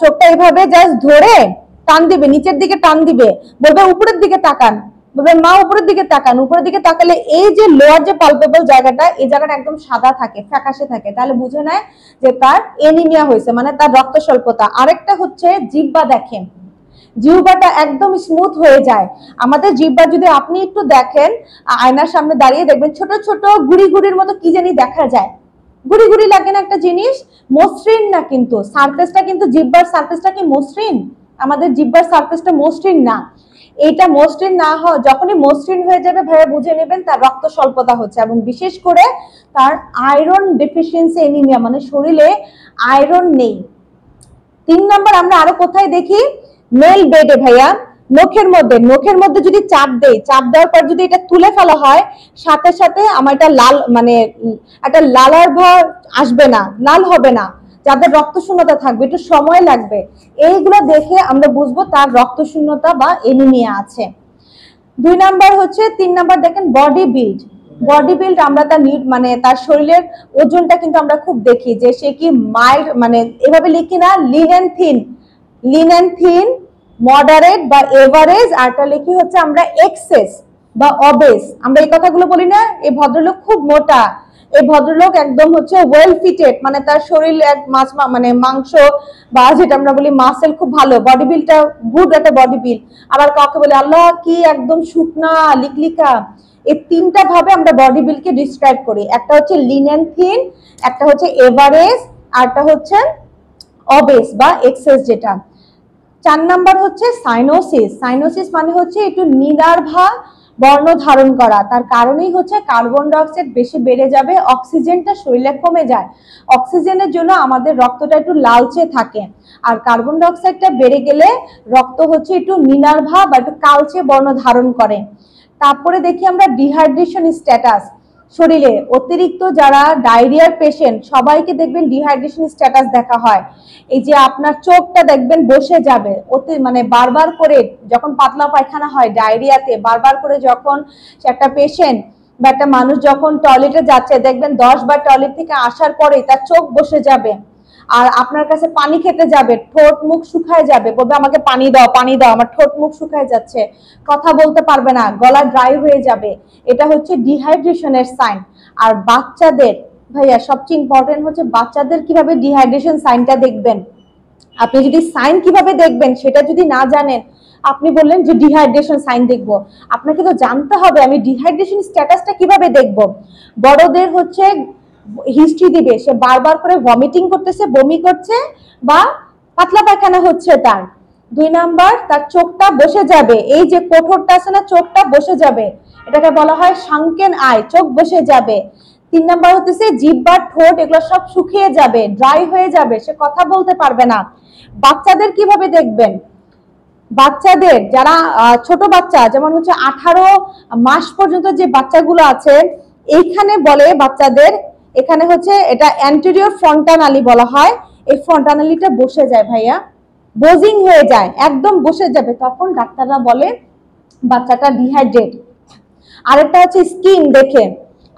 চোখটা এভাবে জাস্ট ধরে টান দিবে, নিচের দিকে টান দিবে, বলবে উপরের দিকে তাকান, বলবে মা উপরের দিকে তাকান। উপরের দিকে তাকালে এই যে লোয়ার যে পালপেবল জায়গাটা, এই জায়গাটা একদম সাদা থাকে, ফ্যাকাশে থাকে, তাহলে বুঝে নেয় যে তার এনিমিয়া হয়েছে, মানে তার রক্ত স্বল্পতা। আরেকটা হচ্ছে জিহ্বা দেখেন, জিহ্বাটা একদম স্মুথ হয়ে যায়। আমাদের জিহ্বা যদি আপনি একটু দেখেন, আয়নার সামনে দাঁড়িয়ে দেখবেন ছোট ছোট গুড়ি গুড়ির মতো কি জানি দেখা যায়, গুড়ি গুড়ি লাগে না একটা জিনিস, মসৃণ না, কিন্তু সারফেসটা কিন্তু জিহ্বার সারফেসটা কি মসৃণ? আমাদের জিহ্বার সারফেসটা মসৃণ না। এইটা মসৃণ না হয়, যখনই মসৃণ হয়ে যাবে ভাইয়া বুঝে নেবেন তার রক্ত স্বল্পতা হচ্ছে, এবং বিশেষ করে তার আয়রন ডেফিসিয়েন্সি এনিমিয়া, মানে শরীরে আয়রন নেই। 3 নাম্বার আমরা আরো কোথায় দেখি, নেল বেডে ভাইয়া, নখের মধ্যে যদি চাপ দেই, চাপ দেওয়ার পর যদি এটা তুলে ফেলা হয়, সাথে সাথে আমার এটা লাল, মানে একটা লালার ভাব আসবে না, লাল হবে না। যাদের রক্ত শূন্যতা থাকবে, একটু সময় লাগবে। এইগুলো দেখে আমরা বুঝবো তার রক্ত শূন্যতা বা এনিমিয়া আছে। 2 নাম্বার হচ্ছে, 3 নাম্বার দেখেন বডি বিল্ড আমরা তার মানে তার শরীরের ওজনটা কিন্তু আমরা খুব দেখি যে সে কি মাইল্ড, মানে এভাবে লিখি না লিন অ্যান্ড থিন, মডারেট বা এভারেজ, আরটা লিখি হচ্ছে আমরা এক্সেস বা অবেস। আমরা এই কথাগুলো বলি না, এই ভদ্রলোক খুব মোটা, এই ভদ্রলোক একদম হচ্ছে ওয়েল ফিটেড, মানে তার শরীর এক মানে মাংস বা যেটা আমরা বলি মাসেল খুব ভালো, বডি বিলটা গুড একটা বডি বিল। আবার কাউকে বলে আল্লাহ কি একদম শুকনা লিকলিকা। এই 3টা ভাবে আমরা বডি বিলকে ডিসক্রাইব করি, একটা হচ্ছে লিন অ্যান্ড থিন, একটা হচ্ছে এভারেজ, আরটা হচ্ছে অবেস বা এক্সেস যেটা। 4 নাম্বার হচ্ছে সাইনোসিস মানে হচ্ছে একটু নীলার্ভা বর্ণ ধারণ করা। তার কারণেই হচ্ছে কার্বন ডাইঅক্সাইড বেশি বেড়ে যাবে, অক্সিজেনটা শরীরে কমে যায়, অক্সিজেনের জন্য আমাদের রক্তটা একটু লালচে থাকে, আর কার্বন ডাইঅক্সাইডটা বেড়ে গেলে রক্ত হচ্ছে একটু নীলার্ভা বা একটু কালচে বর্ণ ধারণ করে। তারপরে দেখি আমরা ডিহাইড্রেশন স্ট্যাটাস, শরীরে অতিরিক্ত যারা ডায়রিয়ার পেশেন্ট সবাইকে দেখবেন ডিহাইড্রেশন স্ট্যাটাস দেখা হয়। এই যে আপনার চোখটা দেখবেন বসে যাবে, মানে বারবার করে যখন পাতলা পায়খানা হয় ডায়রিয়াতে, বারবার করে যখন একটা পেশেন্ট বা একটা মানুষ যখন টয়লেটে যাচ্ছে, দেখবেন 10 বার টয়লেট থেকে আসার পরে তার চোখ বসে যাবে, আর আপনার কাছে পানি খেতে যাবে, ঠোঁট মুখ শুকায় যাবে, বলবে আমাকে পানি দাও, আমার ঠোঁট মুখ শুকায় যাচ্ছে, কথা বলতে পারবে না, গলা ড্রাই হয়ে যাবে। এটা হচ্ছে ডিহাইড্রেশনের সাইন। আর বাচ্চাদের ভাইয়া সবচেয়ে ইম্পর্টেন্ট হচ্ছে বাচ্চাদের কিভাবে ডিহাইড্রেশন সাইনটা দেখবেন। আপনি যদি সাইন কিভাবে দেখবেন সেটা যদি না জানেন, আপনি বললেন যে ডিহাইড্রেশন সাইন দেখবো, আপনাকে তো জানতে হবে আমি ডিহাইড্রেশন স্ট্যাটাসটা কিভাবে দেখবো। বড়দের হচ্ছে হিস্ট্রি দিবে, সে বারবার করে ভমিটিং করতেছে, বমি করছে বা পাতলা পায়খানা হচ্ছে তার। 2 নাম্বার, তার চোখটা বসে যাবে, এই যে কোঠরটা আছে না, চোখটা বসে যাবে, এটাকে বলা হয় সাংকেন আই, চোখ বসে যাবে। 3 নাম্বার হচ্ছে জিহ্বা, ঠোঁট এগুলো সব শুকিয়ে যাবে, ড্রাই হয়ে যাবে, সে কথা বলতে পারবে না। বাচ্চাদের কিভাবে দেখবেন, বাচ্চাদের যারা ছোট বাচ্চা, যেমন হচ্ছে 18 মাস পর্যন্ত যে বাচ্চাগুলো আছে, এইখানে বলে বাচ্চাদের, এখানে হচ্ছে এটা অ্যান্টেরিয়র ফ্রন্টানালি বলা হয়, এই ফ্রন্টানালিটা বসে যায় ভাইয়া, বোজিং হয়ে যায়, একদম বসে যাবে, তখন ডাক্তাররা বলে বাচ্চাটা ডিহাইড্রেট। আরেকটা হচ্ছে স্কিন দেখে,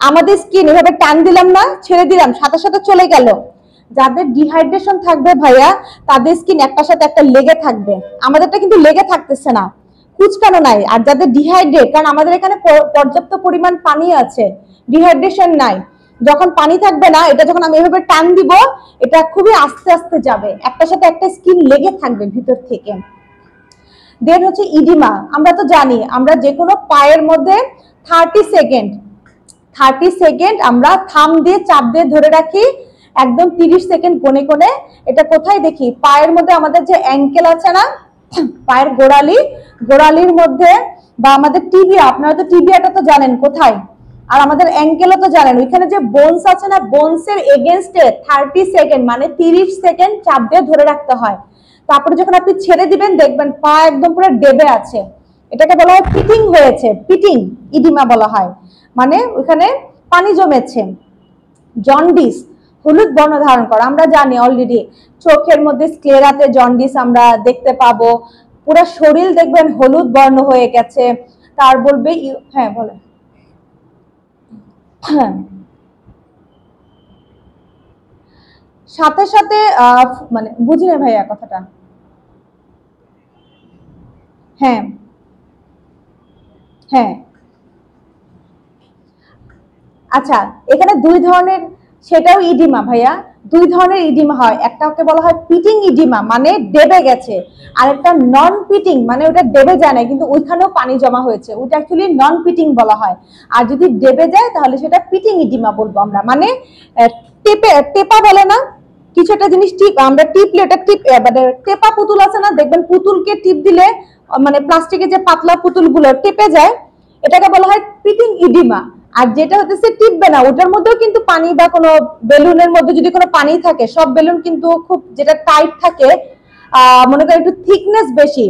আমাদের স্কিন এভাবে টান দিলাম না, ছেড়ে দিলাম, সাথে সাথে চলে গেল। যাদের ডিহাইড্রেশন থাকবে ভাইয়া তাদের স্কিন একটার সাথে একটা লেগে থাকবে, আমাদেরটা কিন্তু লেগে থাকতেছে না, কুচকানো নাই। আর যাদের ডিহাইড্রেট, কারণ আমাদের এখানে পর্যাপ্ত পরিমাণ পানি আছে, ডিহাইড্রেশন নাই, যখন পানি থাকবে না, এটা যখন আমি এভাবে টান দিব, এটা খুবই আস্তে আস্তে যাবে, একটার সাথে একটা স্কিন লেগে থাকবে ভিতর থেকে। দেন হচ্ছে ইডিমা, আমরা তো জানি আমরা যে কোনো পায়ের মধ্যে 30 সেকেন্ড আমরা থাম দিয়ে চাপ দিয়ে ধরে রাখি, একদম 30 সেকেন্ড কোণে কোণে। এটা কোথায় দেখি, পায়ের মধ্যে আমাদের যে অ্যাঙ্কেল আছে না, পায়ের গোড়ালির মধ্যে, বা আমাদের টিবিয়া, আপনারা তো টিবিয়াটা তো জানেন কোথায়, আর আমাদের অ্যাঙ্কেলও তো জানেন, ওইখানে যে বোনস আছে না, বোনসের এগেনস্টে 30 সেকেন্ড মানে 30 সেকেন্ড চাপ দিয়ে ধরে রাখতে হয়। তারপরে যখন আপনি ছেড়ে দিবেন দেখবেন পা একদম পুরো ডেবে আছে, এটাকে বলা হয় পিটিং হয়েছে, পিটিং ইডিমা বলা হয়, মানে ওখানে পানি জমেছে। জন্ডিস হলুদ বর্ণ ধারণ করা। আমরা জানি অলরেডি চোখের মধ্যে স্ক্লেরাতে জন্ডিস আমরা দেখতে পাবো, পুরো শরীর দেখবেন হলুদ বর্ণ হয়ে গেছে। তার বলবে হ্যাঁ বলে হ্যাঁ, সাথে সাথে মানে বুঝি না ভাইয়া কথাটা। হ্যাঁ হ্যাঁ, আচ্ছা এখানে দুই ধরনের, সেটাও ইডিমা ভাইয়া, দুই ধরনের ইডিমা হয়। একটাকে বলা হয় পিটিং ইডিমা মানে ডেবে গেছে, আর একটা নন পিটিং মানে ওটা ডেবে যায় না কিন্তু ওইখানেও পানি জমা হয়েছে, ওটা অ্যাকচুয়ালি নন পিটিং বলা হয়। আর যদি ডেবে যায় তাহলে সেটা পিটিং ইডিমা বলবো আমরা। মানে টেপে টেপা বলে না, কিছু একটা জিনিস টিপ আমরা টিপলে ওটা টিপ মানে টেপা পুতুল আছে না, দেখবেন পুতুলকে টিপ দিলে মানে প্লাস্টিকের যে পাতলা পুতুলগুলো টেপে যায়, এটাকে বলা হয় পিটিং ইডিমা। আর যেটা হচ্ছে টিপবে না, ওটার মধ্যেও কিন্তু পানি বা কোনো বেলুনের মধ্যে যদি কোনো পানি থাকে, সব বেলুন কিন্তু খুব যেটা টাইট থাকে, মনে করেন একটু থিকনেস বেশি,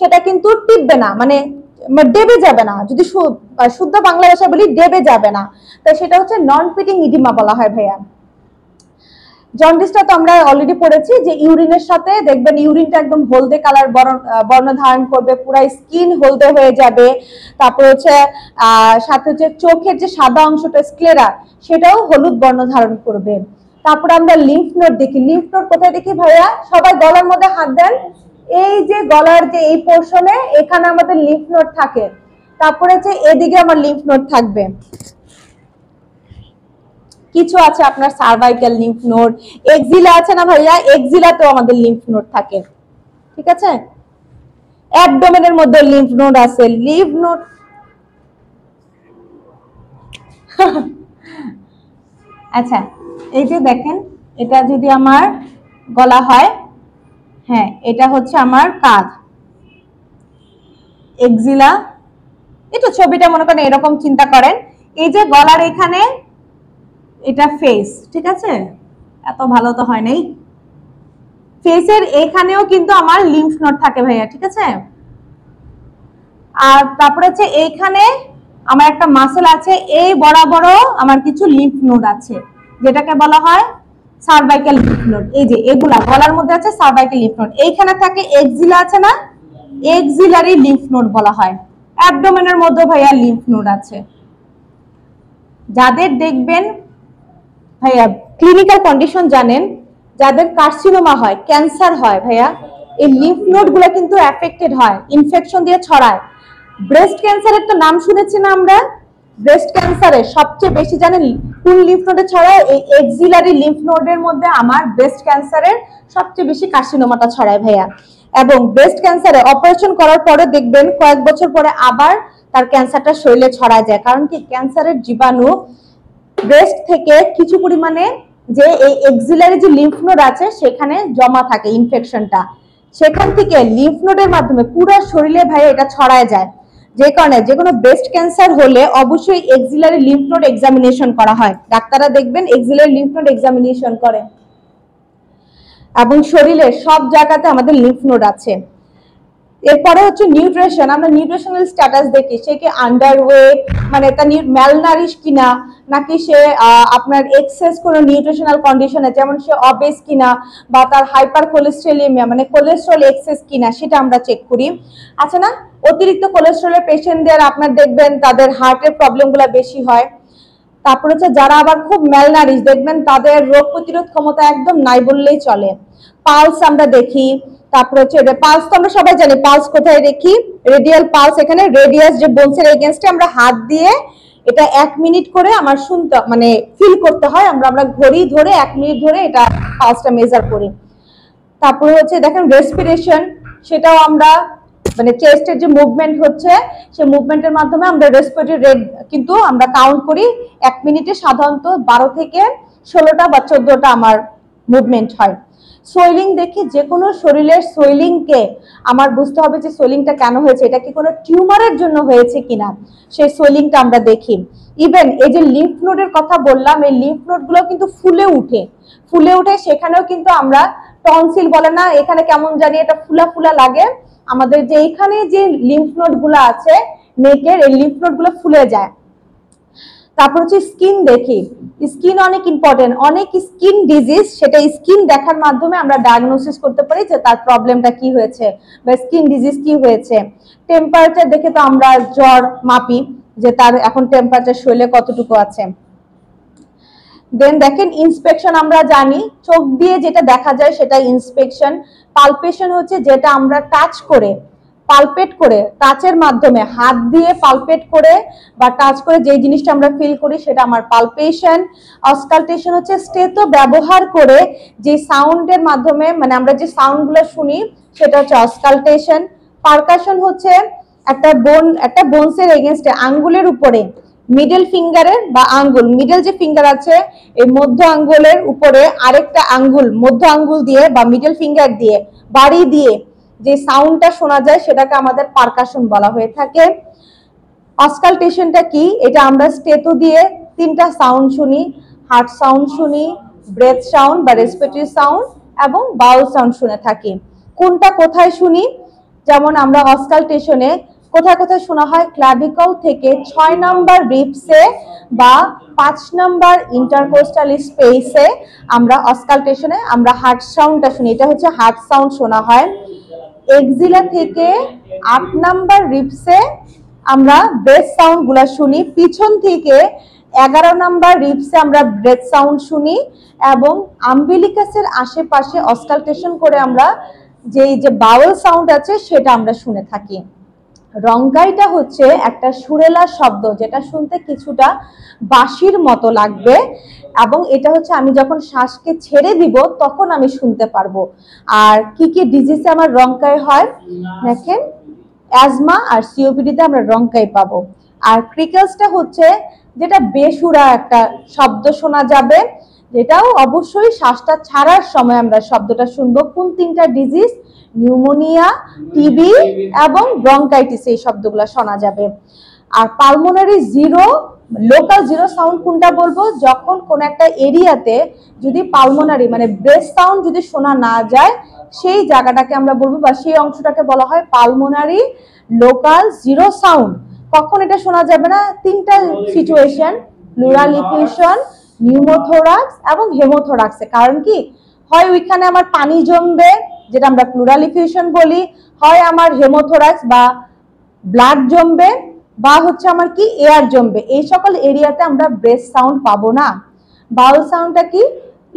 সেটা কিন্তু টিপবে না, মানে ডেবে যাবে না। যদি শুদ্ধ বাংলা ভাষা বলি ডেবে যাবে না, তাই সেটা হচ্ছে নন পিটিং ইডিমা বলা হয় ভাইয়া। জন্ডিসটা তো আমরা অলরেডি পড়েছি যে ইউরিনের সাথে দেখবেন ইউরিনটা একদম হলদে কালার বর্ণ ধারণ করবে, পুরো স্কিন হলদে হয়ে যাবে। তারপর হচ্ছে সাথে হচ্ছে চোখের যে সাদা অংশটা স্ক্লেরা, সেটাও হলুদ বর্ণ ধারণ করবে। তারপর আমরা লিম্ফ নোড দেখি। লিম্ফ নোড কোথায় দেখি ভাইয়া? সবাই গলার মধ্যে হাত দেন। এই যে গলার যে এই পোর্শনে, এখানে আমাদের লিম্ফ নোড থাকে। তারপরে হচ্ছে এদিকে আমার লিম্ফ নোড থাকবে। কিছু আছে আপনার সার্ভাইকাল লিম্ফ নোড, এক্সিলা আছে না ভাইয়া, এক্সিলাতেও আমাদের লিম্ফ নোড থাকে, ঠিক আছে। অ্যাবডোমেনের মধ্যে লিম্ফ নোড আছে, লিম্ফ নোড আচ্ছা এই যে দেখেন, এটা যদি আমার গলা হয়, হ্যাঁ এটা হচ্ছে আমার কাঁধ, এক্সিলা। এটা ছবিটা মনে করেন এরকম চিন্তা করেন, এই যে গলার এখানে এটা ফেস, ঠিক আছে, এত ভালো তো হয় নাই। ফেসের এখানেও কিন্তু আমার লিম্ফ নোড থাকে ভাইয়া, ঠিক আছে। আর তারপরে হচ্ছে এইখানে আমার একটা মাসল আছে, এই বরাবরও আমার কিছু লিম্ফ নোড আছে, যেটাকে বলা হয় সার্ভাইকাল লিম্ফ নোড। এই যে এগুলা গলার মধ্যে আছে সার্ভাইকাল লিম্ফ নোড। এইখানে থাকে এক্সিলা আছে না, এক্সিলারি লিম্ফ নোড বলা হয়। অ্যাবডোমেনের মধ্যে ভাইয়া লিম্ফ নোড আছে। যাদের দেখবেন ভাইয়া ক্লিনিক্যাল কন্ডিশন জানেন, যাদের কার্সিনোমা হয়, ক্যান্সার হয় ভাইয়া, এই লিম্ফ নোড গুলো কিন্তু এফেক্টেড হয়, ইনফেকশন দিয়ে ছড়ায়। ব্রেস্ট ক্যান্সারের তো নাম শুনেছি না আমরা, ব্রেস্ট ক্যান্সারে সবচেয়ে বেশি জানেন কোন লিম্ফ নোডে ছড়ায়? এই এক্সিলারি লিম্ফ নোডের মধ্যে আমার ব্রেস্ট ক্যান্সারের সবচেয়ে বেশি কার্সিনোমাটা ছড়ায় ভাইয়া। এবং ব্রেস্ট ক্যান্সারে অপারেশন করার পরে দেখবেন কয়েক বছর পরে আবার তার ক্যান্সারটা শরীরে ছড়ায় যায়। কারণ কি, ক্যান্সারের জীবাণু ব্রেস্ট থেকে কিছু পরিমাণে যে এই এক্সিলারি যে লিম্ফ নোড আছে সেখানে জমা থাকে ইনফেকশনটা, সেখান থেকে লিম্ফ নোডের মাধ্যমে পুরো শরীরে ভাই এটা ছড়ায় যায়। যে কারণে যে কোনো ব্রেস্ট ক্যান্সার হলে অবশ্যই এক্সিলারি লিম্ফ নোড এক্সামিনেশন করা হয়। ডাক্তাররা দেখবেন এক্সিলারি লিম্ফ নোড এক্সামিনেশন করে, এবং শরীরের সব জায়গাতে আমাদের লিম্ফ নোড আছে। এরপরে হচ্ছে নিউট্রিশন, আমরা নিউট্রিশনাল স্ট্যাটাস দেখি, সে কি আন্ডারওয়েট মানে তার ম্যালনারিশ কিনা, নাকি সে আপনার এক্সেস কোনো নিউট্রিশনাল কন্ডিশনে, যেমন সে অবেস কিনা বা তার হাইপার কোলেস্টেরোলেমিয়া মানে কোলেস্ট্রল এক্সেস কিনা, সেটা আমরা চেক করি। আছে না, অতিরিক্ত কোলেস্ট্রলের পেশেন্টদের আপনার দেখবেন তাদের হার্টের প্রবলেমগুলো বেশি হয়। তারপর হচ্ছে যারা আবার খুব ম্যালনারিশ দেখবেন তাদের রোগ প্রতিরোধ ক্ষমতা একদম নাই বললেই চলে। পালস আমরা দেখি। তারপর হচ্ছে পালস তো আমরা সবাই জানি, পালস কোথায় দেখি? রেডিয়াল পালস, এখানে রেডিয়াস যে বোনসের এগেইনস্টে আমরা হাত দিয়ে এটা 1 মিনিট করে আমার শুনতে মানে ফিল করতে হয়, আমরা ঘড়ি ধরে 1 মিনিট ধরে এটা পালসটা মেজার করি। তারপরে হচ্ছে দেখেন রেসপিরেশন, সেটাও আমরা মানে চেস্টের যে মুভমেন্ট হচ্ছে সেই মুভমেন্টের মাধ্যমে আমরা রেসপিরেটরি রেট কিন্তু আমরা কাউন্ট করি। 1 মিনিটে সাধারণত 12 থেকে 16টা বা 14টা আমার মুভমেন্ট হয়। সোয়েলিং দেখি, যে কোনো শরীরের সোয়েলিংকে আমার বুঝতে হবে যে সোয়েলিংটা কেন হয়েছে, এটা কি কোনো টিউমারের জন্য হয়েছে কিনা, সেই সোয়েলিংটা আমরা দেখি। ইভেন এই যে লিম্ফ নোডের কথা বললাম, এই লিম্ফ নোডগুলো কিন্তু ফুলে উঠে, সেখানেও কিন্তু আমরা টনসিল বলে না, এখানে কেমন জানি এটা ফুলা ফুলা লাগে, আমাদের যে এখানে যে লিম্ফ নোড গুলো আছে নেকের, এই লিম্ফ নোড গুলো ফুলে যায়। তারপর হচ্ছে স্কিন দেখি, স্কিন অনেক ইম্পর্টেন্ট, অনেক স্কিন ডিজিজ সেটা স্কিন দেখার মাধ্যমে আমরা ডায়াগনোসিস করতে পারি যে তার প্রবলেমটা কি হয়েছে বা স্কিন ডিজিজ কি হয়েছে। টেম্পারেচার দেখে তো আমরা জ্বর মাপি যে তার এখন টেম্পারেচার শরীরে কতটুকু আছে। দেন দেখেন ইন্সপেকশন, আমরা জানি চোখ দিয়ে যেটা দেখা যায় সেটা ইন্সপেকশন। পালপেশন হচ্ছে যেটা আমরা টাচ করে, পালপেট করে, টাচের মাধ্যমে হাত দিয়ে পালপেট করে বা টাচ করে যে জিনিসটা আমরা ফিল করি সেটা আমার পালপেশন। অসকালটেশন হচ্ছে স্টেথো ব্যবহার করে যে সাউন্ডের মাধ্যমে মানে আমরা যে সাউন্ডগুলো শুনি সেটা হচ্ছে অসকালটেশন। পারকাশন হচ্ছে একটা বোনসের এগেনস্টে আঙ্গুলের উপরে মিডল ফিঙ্গারের বা আঙ্গুল, মিডল যে ফিঙ্গার আছে এই মধ্য আঙ্গুলের উপরে আরেকটা আঙ্গুল মধ্য আঙ্গুল দিয়ে বা মিডল ফিঙ্গার দিয়ে বাড়ি দিয়ে যে সাউন্ডটা শোনা যায় সেটাকে আমাদের পারকাশন বলা হয়ে থাকে। অসকালটেশনটা কি? এটা আমরা স্টেথো দিয়ে তিনটা সাউন্ড শুনি, হার্ট সাউন্ড শুনি, ব্রেথ সাউন্ড বা রেসপিরেটরি সাউন্ড এবং বাউল সাউন্ড শুনে থাকি। কোনটা কোথায় শুনি? যেমন আমরা অসকালটেশনে কোথায় কোথায় শোনা হয়, ক্লাভিকল থেকে 6 নম্বর রিবসে বা 5 নম্বর ইন্টারকোস্টাল স্পেসে আমরা অসকালটেশনে আমরা হার্ট সাউন্ডটা শুনি, এটা হচ্ছে হার্ট সাউন্ড শোনা হয়। এক্সিলা থেকে 8 নম্বর রিবসে আমরা ব্রেথ সাউন্ড গুলা শুনি, পিছন থেকে 11 নম্বর রিবসে আমরা ব্রেথ সাউন্ড শুনি এবং আম্বিলিকাসের আশেপাশে অসকালটেশন করে আমরা যে বাউল সাউন্ড আছে সেটা আমরা শুনে থাকি। রঙ্কাইটা হচ্ছে একটা সুরেলা শব্দ যেটা শুনতে কিছুটা বাঁশির মতো লাগবে এবং এটা হচ্ছে আমি যখন শ্বাসকে ছেড়ে দিব তখন আমি শুনতে পারবো। আর কি কি ডিজিজে আমার রঙ্কাই হয় দেখেন, অ্যাজমা আর সিওপিডিতে আমরা রঙ্কাই পাবো। আর ক্রিকেলসটা হচ্ছে যেটা বেসুরা একটা শব্দ শোনা যাবে, যেটাও অবশ্যই শ্বাসটা ছাড়ার সময় আমরা শব্দটা শুনবো। কোন তিনটা ডিজিজ? নিউমোনিয়া, টিবি এবং ব্রঙ্কাইটিস, এই শব্দগুলো শোনা যাবে। আর pulmonary zero, local zero sound কোনটা বলবো? যখন কোন একটা এরিয়াতে যদি পালমোনারি মানে ব্রেথ সাউন্ড যদি শোনা না যায় সেই জায়গাটাকে আমরা বলবো বা সেই অংশটাকে বলা হয় পালমোনারি লোকাল জিরো সাউন্ড। কখন এটা শোনা যাবে না? তিনটা সিচুয়েশন, প্লুরাল ইফিউশন, নিউমোথোরাক্স এবং হেমোথোরাক্সে। কারণ কি হয় ওইখানে আমার পানি জমবে যেটা আমরা প্লুরাল ইফিউশন বলি, হয় আমার হেমোথোরাক্স বা ব্লাড জমবে বা হচ্ছে আমার কি এয়ার জমবে, এই সকল এরিয়াতে আমরা ব্রেথ সাউন্ড পাবো না। বাউল সাউন্ডটা কি?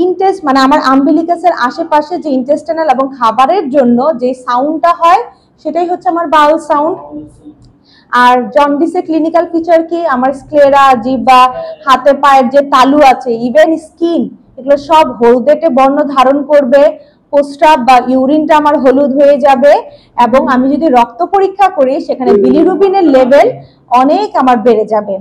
ইন্টেস্ট মানে আমার আম্বিলিকাসের আশেপাশে যে ইন্টেস্টাইনাল এবং খাবারের জন্য যে সাউন্ডটা হয় সেটাই হচ্ছে আমার বাউল সাউন্ড। আর জন্ডিসের ক্লিনিক্যাল ফিচার কি? আমার স্ক্লেরা, জিহ্বা, হাতে পায়ের যে তালু আছে, ইভেন স্কিন, এগুলো সব হলদেটে বর্ণ ধারণ করবে। প্রস্রাব বা ইউরিনটা আমার হলুদ হয়ে যাবে এবং আমি যদি রক্ত পরীক্ষা করি সেখানে বিলিরুবিনের লেভেল অনেক আমার বেড়ে যাবে।